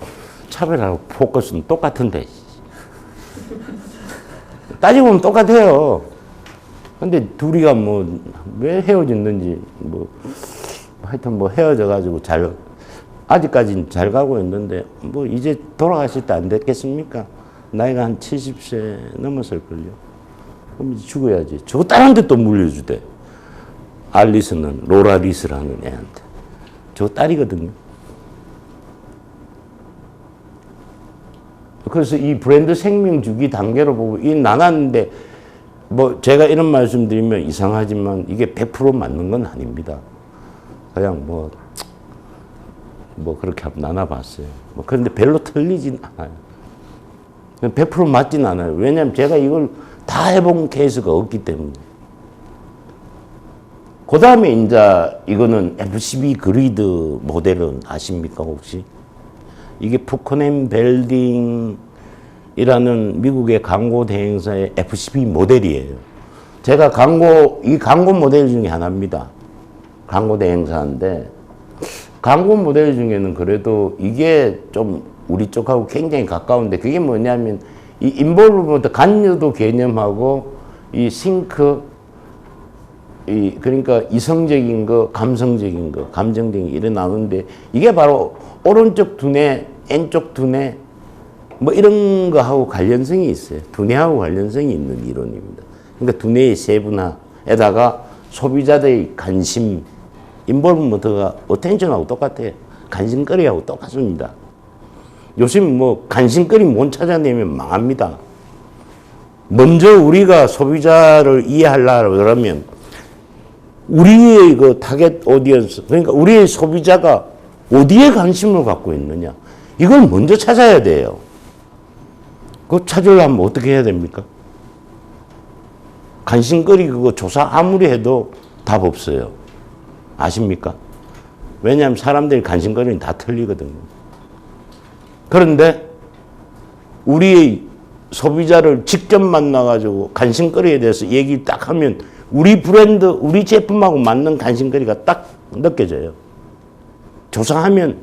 차별화하고 포커스는 똑같은데. 따지고 보면 똑같아요. 근데 둘이가 뭐, 왜 헤어졌는지, 뭐, 하여튼 뭐 헤어져가지고 아직까지는 잘 가고 있는데, 뭐, 이제 돌아가실 때 안 됐겠습니까? 나이가 한 70세 넘었을걸요. 그럼 이제 죽어야지. 저거 딸한테 또 물려주대. 알리스는 로라 리스라는 애한테. 저거 딸이거든요. 그래서 이 브랜드 생명 주기 단계로 보고 이 나눴는데 뭐 제가 이런 말씀 드리면 이상하지만 이게 100% 맞는 건 아닙니다. 그냥 뭐 그렇게 한번 나눠봤어요. 뭐 그런데 별로 틀리진 않아요. 100% 맞진 않아요. 왜냐하면 제가 이걸 다 해본 케이스가 없기 때문에. 그 다음에 이제 이거는 FCB 그리드 모델은 아십니까 혹시? 이게 푸커넴 벨딩이라는 미국의 광고 대행사의 FCB 모델이에요. 제가 이 광고 모델 중에 하나입니다. 광고 대행사인데, 광고 모델 중에는 그래도 이게 좀 우리 쪽하고 굉장히 가까운데, 그게 뭐냐면, 이 인볼브먼트, 관여도 개념하고, 이 싱크, 그러니까 이성적인 거, 감성적인 거, 감정적인 거, 이래 나오는데, 이게 바로 오른쪽 두뇌, 왼쪽 두뇌, 뭐 이런 거하고 관련성이 있어요. 두뇌하고 관련성이 있는 이론입니다. 그러니까 두뇌의 세분화에다가 소비자들의 관심, 인볼브먼트가 어텐션하고 똑같아요. 관심거리하고 똑같습니다. 요즘 뭐 관심거리 못 찾아내면 망합니다. 먼저 우리가 소비자를 이해하려고 그러면 우리의 그 타겟 오디언스, 그러니까 우리의 소비자가 어디에 관심을 갖고 있느냐, 이걸 먼저 찾아야 돼요. 그거 찾으려면 어떻게 해야 됩니까? 관심거리 그거 조사 아무리 해도 답 없어요. 아십니까? 왜냐하면 사람들이 관심거리는 다 틀리거든요. 그런데 우리의 소비자를 직접 만나가지고 관심거리에 대해서 얘기 딱 하면 우리 브랜드, 우리 제품하고 맞는 관심거리가 딱 느껴져요. 조사하면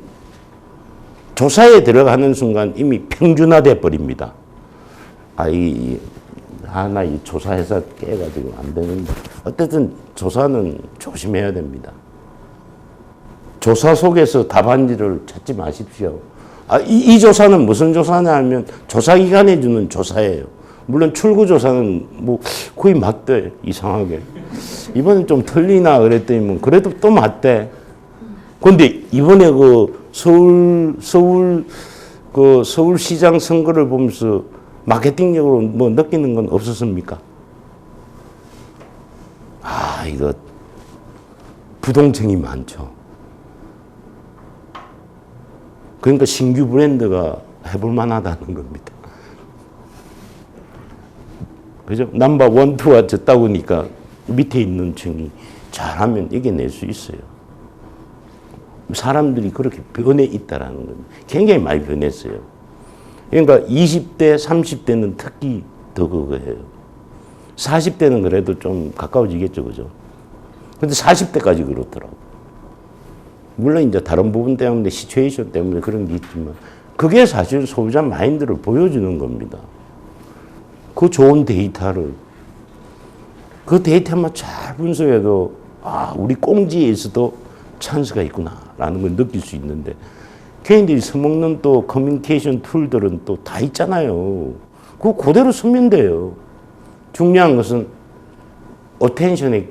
조사에 들어가는 순간 이미 평준화돼 버립니다. 이 조사해서 깨가지고 안 되는데, 어쨌든 조사는 조심해야 됩니다. 조사 속에서 답안지를 찾지 마십시오. 이 조사는 무슨 조사냐 하면 조사기관에 주는 조사예요. 물론 출구조사는 뭐 거의 맞대, 이상하게. 이번엔 좀 틀리나 그랬더니 뭐 그래도 또 맞대. 근데 이번에 그 서울시장 선거를 보면서 마케팅적으로 뭐 느끼는 건 없었습니까? 아, 이거 부동층이 많죠. 그러니까 신규 브랜드가 해볼 만하다는 겁니다. 그죠? 넘버 1, 2가 졌다 보니까 밑에 있는 층이 잘하면 이겨낼 수 있어요. 사람들이 그렇게 변해 있다라는 겁니다. 굉장히 많이 변했어요. 그러니까 20대, 30대는 특히 더 그거예요. 40대는 그래도 좀 가까워지겠죠, 그죠? 근데 40대까지 그렇더라고. 물론 이제 다른 부분 때문에, 시츄에이션 때문에 그런 게 있지만, 그게 사실 소비자 마인드를 보여주는 겁니다. 그 좋은 데이터를, 그 데이터만 잘 분석해도, 아, 우리 꽁지에 있어도 찬스가 있구나라는 걸 느낄 수 있는데, 개인들이 써먹는 또 커뮤니케이션 툴들은 또 다 있잖아요. 그거 그대로 쓰면 돼요. 중요한 것은 어텐션의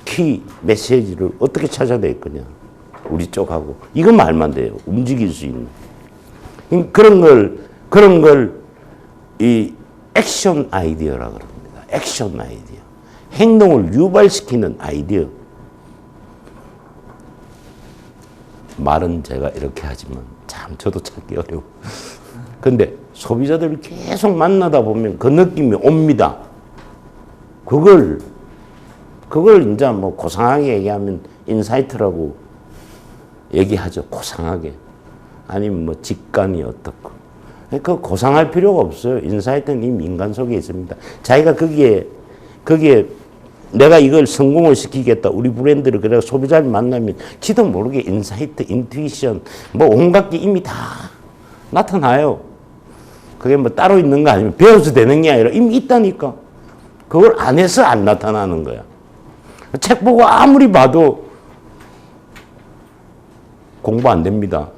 키 메시지를 어떻게 찾아낼 거냐. 우리 쪽하고. 이거 말만 돼요. 움직일 수 있는. 그런 걸 이 액션 아이디어라고 합니다. 액션 아이디어. 행동을 유발시키는 아이디어. 말은 제가 이렇게 하지만 참 저도 찾기 어려워. 근데 소비자들을 계속 만나다 보면 그 느낌이 옵니다. 그걸 이제 뭐 고상하게 얘기하면 인사이트라고 얘기하죠. 고상하게. 아니면 뭐 직관이 어떻고. 그러니까 고상할 필요가 없어요. 인사이트는 이미 인간 속에 있습니다. 자기가 거기에 내가 이걸 성공을 시키겠다. 우리 브랜드를 그래서 소비자를 만나면 지도 모르게 인사이트, 인투이션, 뭐 온갖 게 이미 다 나타나요. 그게 뭐 따로 있는 거 아니면 배워서 되는 게 아니라 이미 있다니까. 그걸 안 해서 안 나타나는 거야. 책 보고 아무리 봐도 공부 안 됩니다.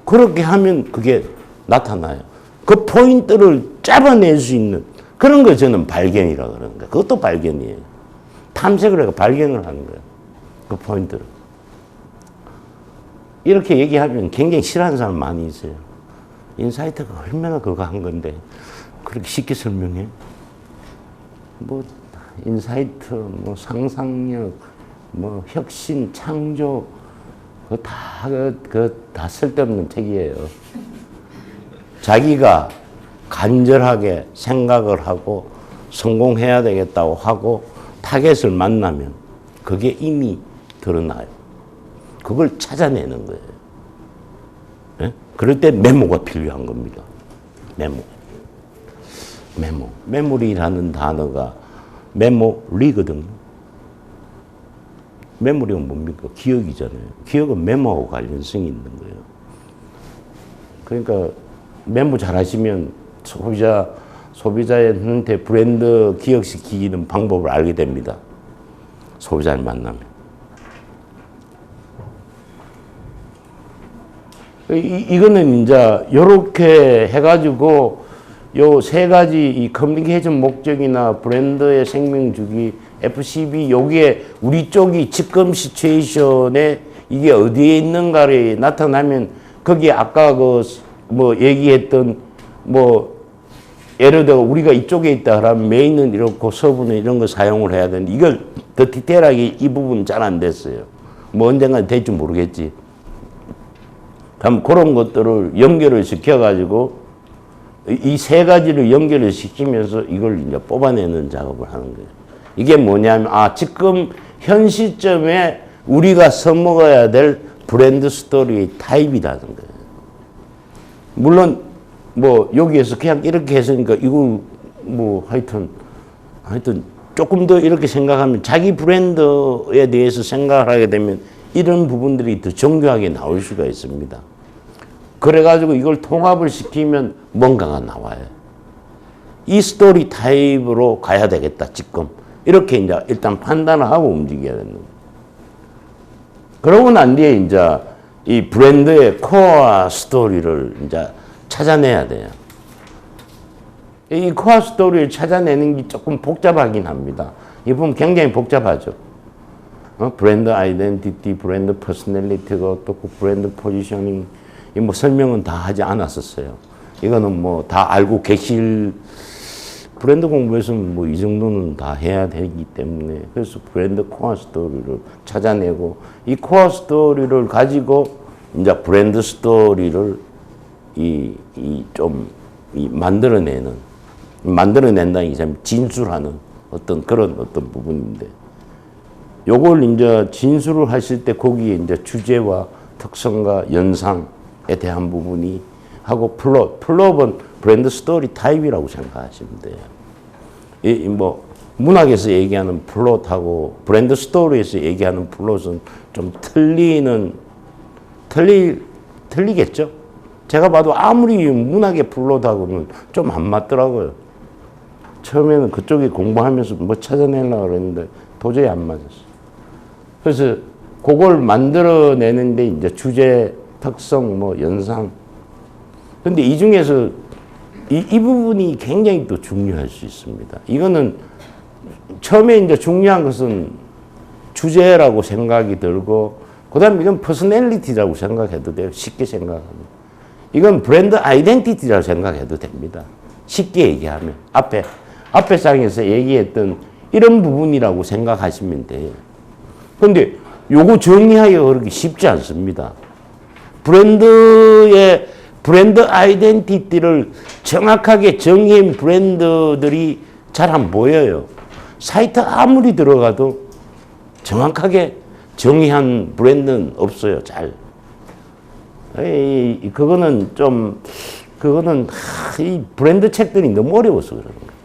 그렇게 하면 그게 나타나요. 그 포인트를 잡아낼 수 있는 그런 거 저는 발견이라고 그러는 거예요. 그것도 발견이에요. 탐색을 해서 발견을 하는 거예요. 그 포인트를. 이렇게 얘기하면 굉장히 싫어하는 사람 많이 있어요. 인사이트가 얼마나 그거 한 건데 그렇게 쉽게 설명해? 뭐 인사이트, 뭐 상상력, 뭐 혁신, 창조 그거 다 쓸데없는 책이에요. 자기가 간절하게 생각을 하고 성공해야 되겠다고 하고 타겟을 만나면 그게 이미 드러나요. 그걸 찾아내는 거예요. 네? 그럴 때 메모가 필요한 겁니다. 메모. 메모리라는 단어가 메모리거든요. 메모리가 뭡니까? 기억이잖아요. 기억은 메모하고 관련성이 있는 거예요. 그러니까 메모 잘 하시면 소비자한테 브랜드 기억시키는 방법을 알게 됩니다. 소비자를 만나면. 이거는 이제 이렇게 해가지고 요 세 가지 이 커뮤니케이션 목적이나 브랜드의 생명주기, FCB, 요게 우리 쪽이 지금 시츄에이션에 이게 어디에 있는가를 나타나면 거기에 아까 뭐 얘기했던 뭐 예를 들어 우리가 이쪽에 있다 그러면 메인은 이렇고 서부는 이런 거 사용을 해야 되는데 이걸 더 디테일하게 이 부분 잘 안 됐어요. 뭐 언젠가 될지 모르겠지. 그럼 그런 것들을 연결을 시켜가지고 이 세 가지를 연결을 시키면서 이걸 이제 뽑아내는 작업을 하는 거예요. 이게 뭐냐면, 지금 현 시점에 우리가 써먹어야 될 브랜드 스토리의 타입이라는 거예요. 물론, 뭐, 여기에서 그냥 이렇게 했으니까 이걸 뭐, 하여튼, 조금 더 이렇게 생각하면 자기 브랜드에 대해서 생각을 하게 되면 이런 부분들이 더 정교하게 나올 수가 있습니다. 그래가지고 이걸 통합을 시키면 뭔가가 나와요. 이 스토리 타입으로 가야 되겠다, 지금. 이렇게 이제 일단 판단을 하고 움직여야 되는 거예요. 그러고 난 뒤에 이제 이 브랜드의 코어 스토리를 이제 찾아내야 돼요. 이 코어 스토리를 찾아내는 게 조금 복잡하긴 합니다. 이 부분 굉장히 복잡하죠. 브랜드 아이덴티티, 브랜드 퍼스널리티가 또 브랜드 포지셔닝, 이 뭐 설명은 다 하지 않았었어요. 이거는 뭐 다 알고 계실, 브랜드 공부에서는 뭐 이 정도는 다 해야 되기 때문에, 그래서 브랜드 코어 스토리를 찾아내고, 이 코어 스토리를 가지고 이제 브랜드 스토리를 만들어낸다는 게 참 진술하는 어떤 그런 어떤 부분인데, 요걸 이제 진술을 하실 때 거기에 이제 주제와 특성과 연상에 대한 부분이 하고 플롯은 브랜드 스토리 타입이라고 생각하시면 돼요. 이 뭐 문학에서 얘기하는 플롯하고 브랜드 스토리에서 얘기하는 플롯은 좀 틀리겠죠? 제가 봐도 아무리 문학의 플롯하고는 좀 안 맞더라고요. 처음에는 그쪽에 공부하면서 뭐 찾아내려고 그랬는데 도저히 안 맞았어요. 그래서 그걸 만들어내는데 이제 주제, 특성, 뭐 연상. 근데 이 중에서 이 부분이 굉장히 또 중요할 수 있습니다. 이거는 처음에 이제 중요한 것은 주제라고 생각이 들고, 그 다음에 이건 퍼스널리티라고 생각해도 돼요. 쉽게 생각하면. 이건 브랜드 아이덴티티라고 생각해도 됩니다. 쉽게 얘기하면. 앞에 장에서 얘기했던 이런 부분이라고 생각하시면 돼요. 근데 요거 정리하기가 그렇게 쉽지 않습니다. 브랜드 아이덴티티를 정확하게 정의한 브랜드들이 잘 안 보여요. 사이트 아무리 들어가도 정확하게 정의한 브랜드는 없어요, 잘. 그거는 이 브랜드 책들이 너무 어려워서 그런 거예요.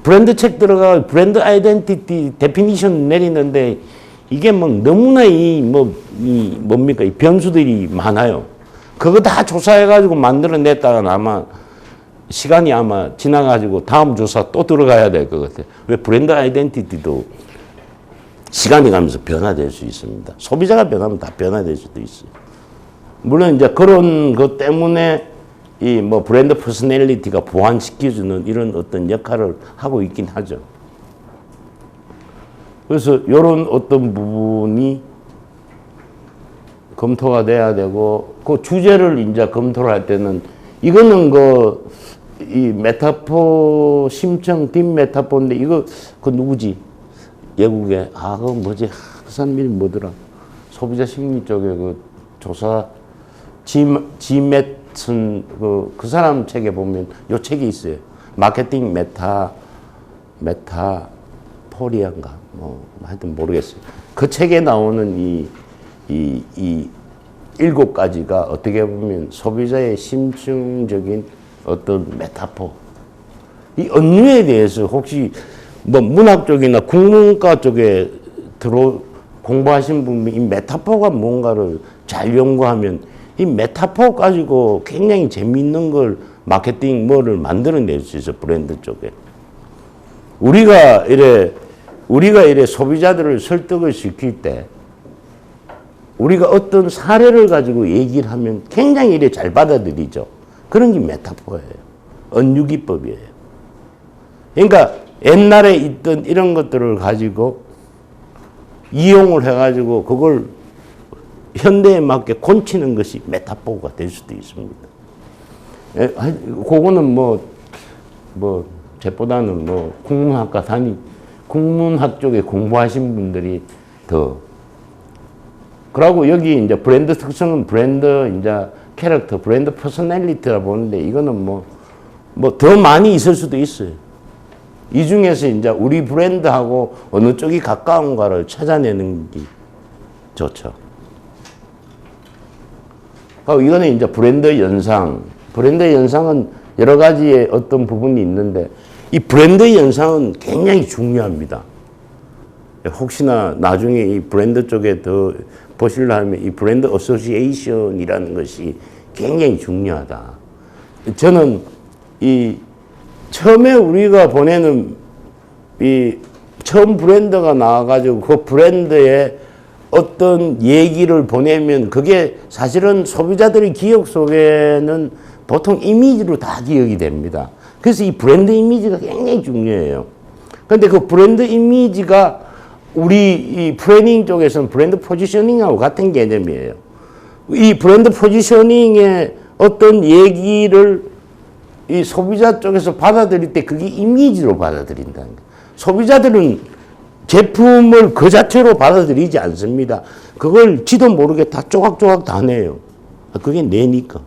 브랜드 책 들어가 브랜드 아이덴티티 데피니션 내리는데 이게 뭐 너무나 이 변수들이 많아요. 그거 다 조사해가지고 만들어냈다가 아마 시간이 지나가지고 다음 조사 또 들어가야 될 것 같아요. 왜 브랜드 아이덴티티도 시간이 가면서 변화될 수 있습니다. 소비자가 변하면 다 변화될 수도 있어요. 물론 이제 그런 것 때문에 이 뭐 브랜드 퍼스널리티가 보완시켜주는 이런 어떤 역할을 하고 있긴 하죠. 그래서 이런 어떤 부분이 검토가 돼야 되고, 그 주제를 이제 검토를 할 때는 이거는 이 메타포 심청 딥 메타포인데 이거 누구지? 외국에 그거 뭐지? 그 사람 이름이 뭐더라? 소비자 심리 쪽에 그 조사 지맷슨 그 사람 책에 보면 요 책이 있어요. 마케팅 메타포리아인가 뭐 하여튼 모르겠어요. 그 책에 나오는 이 7가지가 어떻게 보면 소비자의 심층적인 어떤 메타포, 이 언유에 대해서 혹시 뭐 문학 쪽이나 국문과 쪽에 공부하신 분이 이 메타포가 뭔가를 잘 연구하면 이 메타포 가지고 굉장히 재미있는 걸 마케팅 뭐를 만들어낼 수 있어, 브랜드 쪽에. 우리가 이래 소비자들을 설득을 시킬 때 우리가 어떤 사례를 가지고 얘기를 하면 굉장히 이래 잘 받아들이죠. 그런 게 메타포예요. 언유기법이에요. 그러니까 옛날에 있던 이런 것들을 가지고 이용을 해가지고 그걸 현대에 맞게 곤치는 것이 메타포가 될 수도 있습니다. 그거는 제보다는 국문학 쪽에 공부하신 분들이 더. 그러고 여기 이제 브랜드 특성은 브랜드 이제 캐릭터, 브랜드 퍼스널리티라 보는데 이거는 더 많이 있을 수도 있어요. 이 중에서 이제 우리 브랜드하고 어느 쪽이 가까운가를 찾아내는 게 좋죠. 이거는 이제 브랜드 연상. 브랜드 연상은 여러 가지의 어떤 부분이 있는데 이 브랜드 연상은 굉장히 중요합니다. 혹시나 나중에 이 브랜드 쪽에 더 보시려 하면 이 브랜드 어소시에이션이라는 것이 굉장히 중요하다. 저는 처음에 우리가 보내는 처음 브랜드가 나와가지고 그 브랜드의 어떤 얘기를 보내면 그게 사실은 소비자들의 기억 속에는 보통 이미지로 다 기억이 됩니다. 그래서 이 브랜드 이미지가 굉장히 중요해요. 그런데 그 브랜드 이미지가 우리 이 플래닝 쪽에서는 브랜드 포지셔닝하고 같은 개념이에요. 이 브랜드 포지셔닝의 어떤 얘기를 이 소비자 쪽에서 받아들일 때 그게 이미지로 받아들인다는 거예요. 소비자들은 제품을 그 자체로 받아들이지 않습니다. 그걸 지도 모르게 다 조각조각 다 내요. 그게 내니까.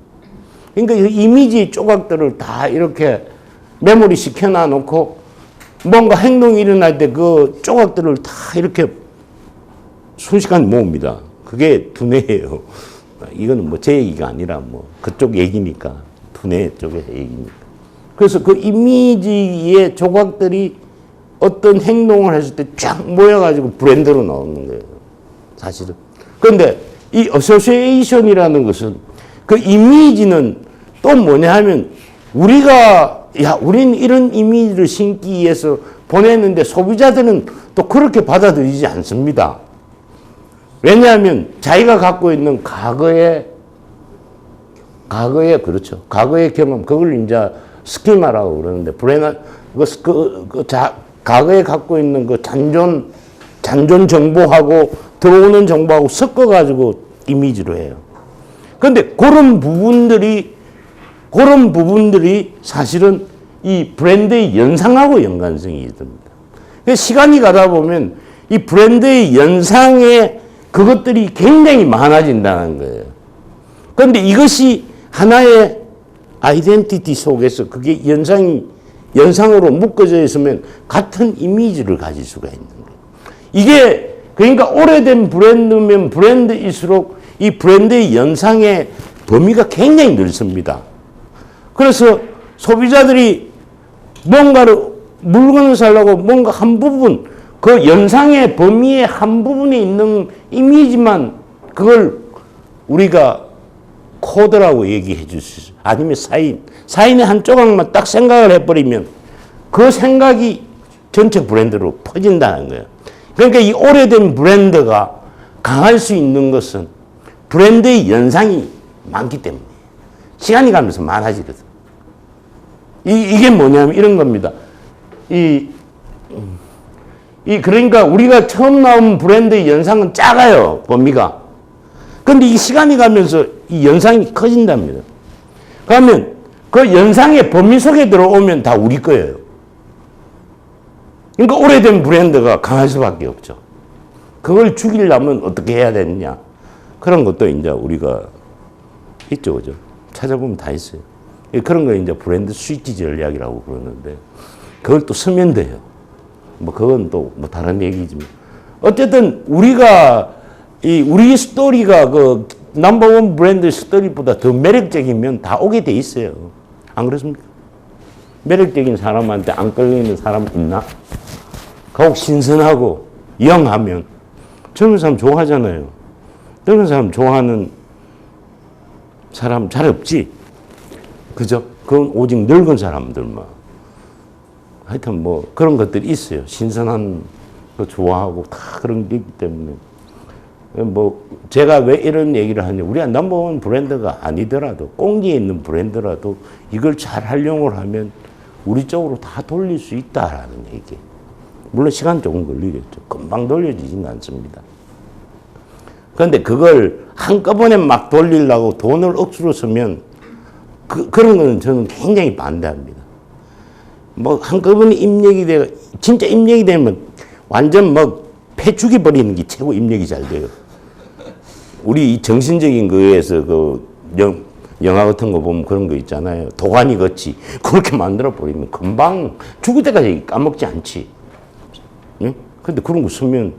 그러니까 이 이미지 조각들을 다 이렇게 메모리 시켜놔 놓고 뭔가 행동이 일어날 때 그 조각들을 다 이렇게 순식간에 모읍니다. 그게 두뇌예요. 이거는 뭐 제 얘기가 아니라 뭐 그쪽 얘기니까. 두뇌 쪽의 얘기니까. 그래서 그 이미지의 조각들이 어떤 행동을 했을 때 쫙 모여가지고 브랜드로 나오는 거예요. 사실은. 그런데 이 어소시에이션이라는 것은 그 이미지는 또 뭐냐 하면 우리가 우리는 이런 이미지를 심기 위해서 보냈는데 소비자들은 또 그렇게 받아들이지 않습니다. 왜냐하면 자기가 갖고 있는 과거의 그렇죠. 과거의 경험, 그걸 이제 스키마라고 그러는데, 과거에 갖고 있는 그 잔존 정보하고 들어오는 정보하고 섞어가지고 이미지로 해요. 그런데 그런 부분들이 사실은 이 브랜드의 연상하고 연관성이 있습니다. 시간이 가다 보면 이 브랜드의 연상에 그것들이 굉장히 많아진다는 거예요. 그런데 이것이 하나의 아이덴티티 속에서 그게 연상으로 묶어져 있으면 같은 이미지를 가질 수가 있는 거예요. 이게 그러니까 오래된 브랜드면 브랜드일수록 이 브랜드의 연상의 범위가 굉장히 넓습니다. 그래서 소비자들이 물건을 사려고 뭔가 한 부분, 그 연상의 범위의 한 부분에 있는 이미지만 그걸 우리가 코드라고 얘기해 줄 수 있어요. 아니면 사인의 한 조각만 딱 생각을 해버리면 그 생각이 전체 브랜드로 퍼진다는 거예요. 그러니까 이 오래된 브랜드가 강할 수 있는 것은 브랜드의 연상이 많기 때문에 시간이 가면서 많아지거든. 이게 뭐냐면 이런 겁니다. 그러니까 우리가 처음 나온 브랜드의 연상은 작아요, 범위가. 그런데 이 시간이 가면서 이 연상이 커진답니다. 그러면 그 연상의 범위 속에 들어오면 다 우리 거예요. 그러니까 오래된 브랜드가 강할 수밖에 없죠. 그걸 죽이려면 어떻게 해야 되느냐. 그런 것도 이제 우리가 있죠, 그죠? 찾아보면 다 있어요. 그런 거 이제 브랜드 스위치 전략이라고 그러는데, 그걸 또 쓰면 돼요. 뭐, 그건 또 뭐 다른 얘기지만. 어쨌든 우리 스토리가 그 넘버원 브랜드 스토리보다 더 매력적이면 다 오게 돼 있어요. 안 그렇습니까? 매력적인 사람한테 안 끌리는 사람 있나? 더욱 신선하고 영하면 젊은 사람 좋아하잖아요. 젊은 사람 좋아하는 사람 잘 없지? 그죠? 그건 오직 늙은 사람들만. 하여튼 뭐 그런 것들이 있어요. 신선한 거 좋아하고 다 그런 게 있기 때문에. 뭐 제가 왜 이런 얘기를 하냐. 우리가 넘버원 브랜드가 아니더라도 꽁지에 있는 브랜드라도 이걸 잘 활용을 하면 우리 쪽으로 다 돌릴 수 있다라는 얘기. 물론 시간 조금 걸리겠죠. 금방 돌려지지는 않습니다. 그런데 그걸 한꺼번에 막 돌리려고 돈을 억수로 쓰면 그런 거는 저는 굉장히 반대합니다. 뭐 한꺼번에 진짜 입력이 되면 완전 뭐 패 죽여버리는 게 최고 입력이 잘 돼요. 우리 이 정신적인 거에서 그 영화 같은 거 보면 그런 거 있잖아요. 도가니 같이 그렇게 만들어 버리면 금방 죽을 때까지 까먹지 않지. 응? 근데 그런 거 쓰면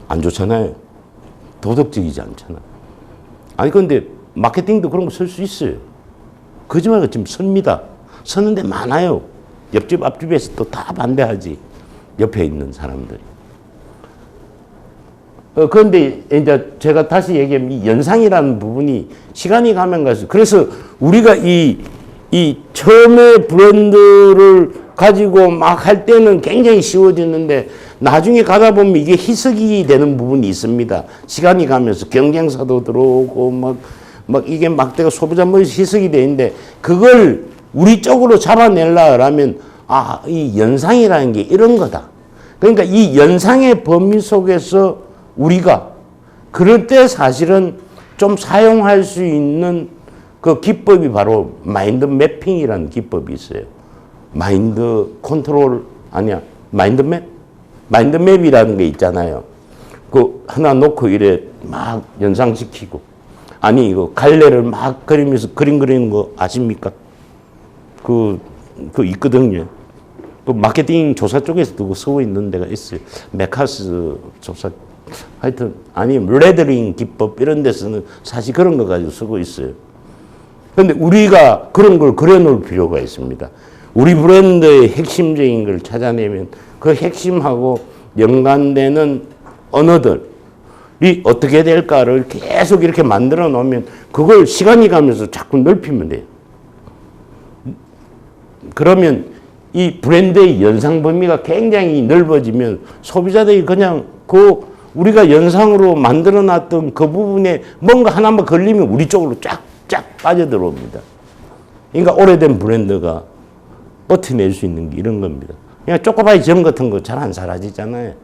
안 좋잖아요. 도덕적이지 않잖아. 아니 근데 마케팅도 그런 거 쓸 수 있어요. 거짓말 지금 씁니다. 쓰는데 많아요. 옆집 앞집에서 또 다 반대하지. 옆에 있는 사람들이. 그런데 이제 제가 다시 얘기하면 이 연상이라는 부분이 시간이 가면 갈수록, 그래서 우리가 이 처음에 브랜드를 가지고 막 할 때는 굉장히 쉬워지는데 나중에 가다 보면 이게 희석이 되는 부분이 있습니다. 시간이 가면서 경쟁사도 들어오고 막 이게 막 내가 소비자 머리에서 희석이 되는데 그걸 우리 쪽으로 잡아내려면 이 연상이라는 게 이런 거다. 그러니까 이 연상의 범위 속에서 우리가 그럴 때 사실은 좀 사용할 수 있는 그 기법이 바로 마인드 매핑이라는 기법이 있어요. 마인드 컨트롤 아니야. 마인드 맵? 마인드 맵이라는 게 있잖아요. 그 하나 놓고 이래 막 연상시키고 아니 이거 갈래를 막 그리면서 그림 그리는 거 아십니까? 그 있거든요. 그 마케팅 조사 쪽에서도 그거 쓰고 있는 데가 있어요. 메카스 조사 하여튼 아니 레더링 기법 이런 데서는 사실 그런 거 가지고 쓰고 있어요. 그런데 우리가 그런 걸 그려놓을 필요가 있습니다. 우리 브랜드의 핵심적인 걸 찾아내면 그 핵심하고 연관되는 언어들이 어떻게 될까를 계속 이렇게 만들어 놓으면 그걸 시간이 가면서 자꾸 넓히면 돼요. 그러면 이 브랜드의 연상 범위가 굉장히 넓어지면 소비자들이 그냥 우리가 연상으로 만들어 놨던 그 부분에 뭔가 하나만 걸리면 우리 쪽으로 쫙쫙 빠져들어옵니다. 그러니까 오래된 브랜드가 버텨낼 수 있는 게 이런 겁니다. 그냥 초코파이 점 같은 거 잘 안 사라지잖아요.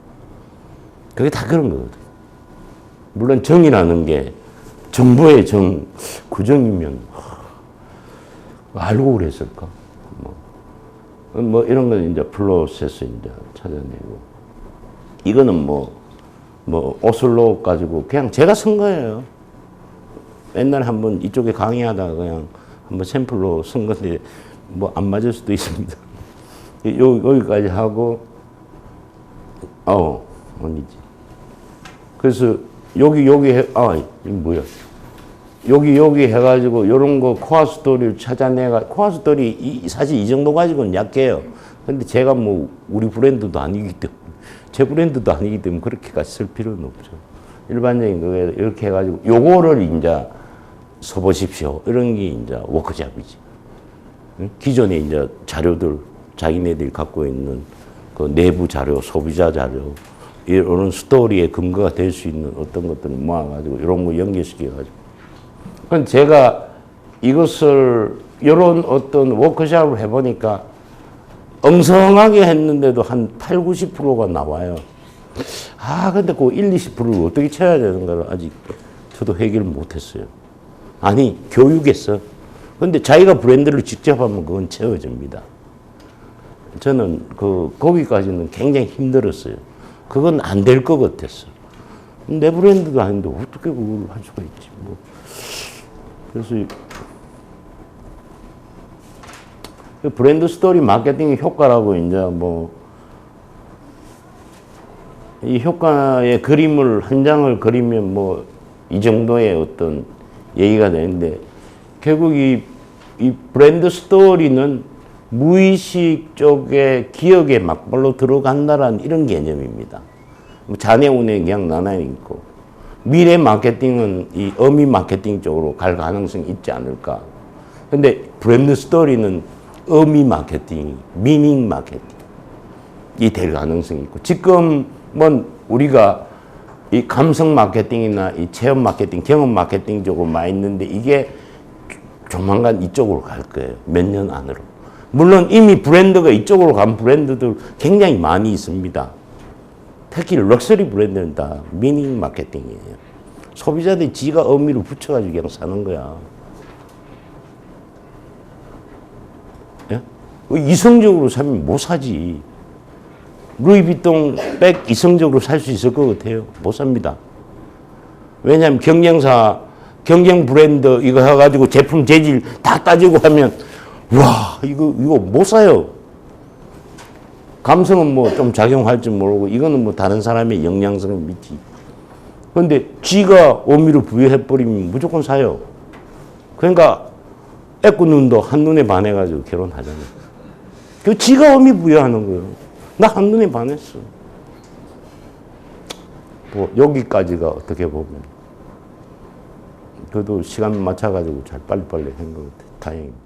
그게 다 그런 거거든. 물론 정이라는 게 정부의 구정이면 알고 그랬을까? 뭐 이런 건 이제 프로세스 이제 찾아내고 이거는 뭐 오슬로 가지고 그냥 제가 쓴 거예요. 옛날에 한번 이쪽에 강의하다가 그냥 한번 샘플로 쓴 건데 뭐 안 맞을 수도 있습니다. 여기까지 하고 아니지. 그래서 여기 이거 뭐야? 여기 해가지고 요런 거 코어 스토리를 찾아내가 코어 스토리 사실 이 정도 가지고는 약해요. 근데 제가 뭐 우리 브랜드도 아니기 때문에 제 브랜드도 아니기 때문에 그렇게까지 쓸 필요는 없죠. 일반적인 거에 이렇게 해가지고 요거를 이제 써보십시오. 이런 게 이제 워크샵이지. 기존에 이제 자료들 자기네들이 갖고 있는 그 내부 자료, 소비자 자료 이런 스토리의 근거가 될 수 있는 어떤 것들을 모아가지고 이런 거 연결시켜가지고. 그럼 제가 이것을 이런 어떤 워크샵을 해보니까 엉성하게 했는데도 한 8, 90%가 나와요. 근데 그 1, 20%를 어떻게 채워야 되는가를 아직 저도 해결을 못했어요. 아니, 교육에서. 근데 자기가 브랜드를 직접 하면 그건 채워집니다. 저는 거기까지는 굉장히 힘들었어요. 그건 안 될 것 같았어. 내 브랜드도 아닌데 어떻게 그걸 할 수가 있지, 뭐. 그래서 브랜드 스토리 마케팅의 효과라고 이제 이 효과의 그림을 한 장을 그리면 이 정도의 어떤 얘기가 되는데 결국 이 브랜드 스토리는 무의식 쪽에 기억에 막발로 들어간다라는 이런 개념입니다. 잔해 운에 그냥 나눠 있고 미래 마케팅은 이 어미 마케팅 쪽으로 갈 가능성이 있지 않을까. 근데 브랜드 스토리는 어미 마케팅, 미닝 마케팅이 될 가능성이 있고 지금은 우리가 이 감성 마케팅이나 이 체험 마케팅, 경험 마케팅 쪽으로 많이 있는데 이게 조만간 이쪽으로 갈 거예요. 몇 년 안으로. 물론 이미 브랜드가 이쪽으로 간 브랜드들 굉장히 많이 있습니다. 특히 럭셔리 브랜드는 다 미닝 마케팅이에요. 소비자들이 지가 의미를 붙여가지고 그냥 사는 거야. 예? 이성적으로 사면 못 사지. 루이비통 백 이성적으로 살 수 있을 것 같아요? 못 삽니다. 왜냐하면 경쟁 브랜드 이거 해가지고 제품 재질 다 따지고 하면 와 이거 못 사요. 감성은 좀 작용할 줄 모르고 이거는 다른 사람의 영향성을 믿지. 그런데 지가 의미를 부여해버리면 무조건 사요. 그러니까 애꾸눈도 한눈에 반해가지고 결혼하잖아요. 그 지가 의미 부여하는 거예요. 나 한눈에 반했어. 여기까지가 어떻게 보면 그래도 시간 맞춰가지고 잘 빨리빨리 한 것 같아요. 다행입니다.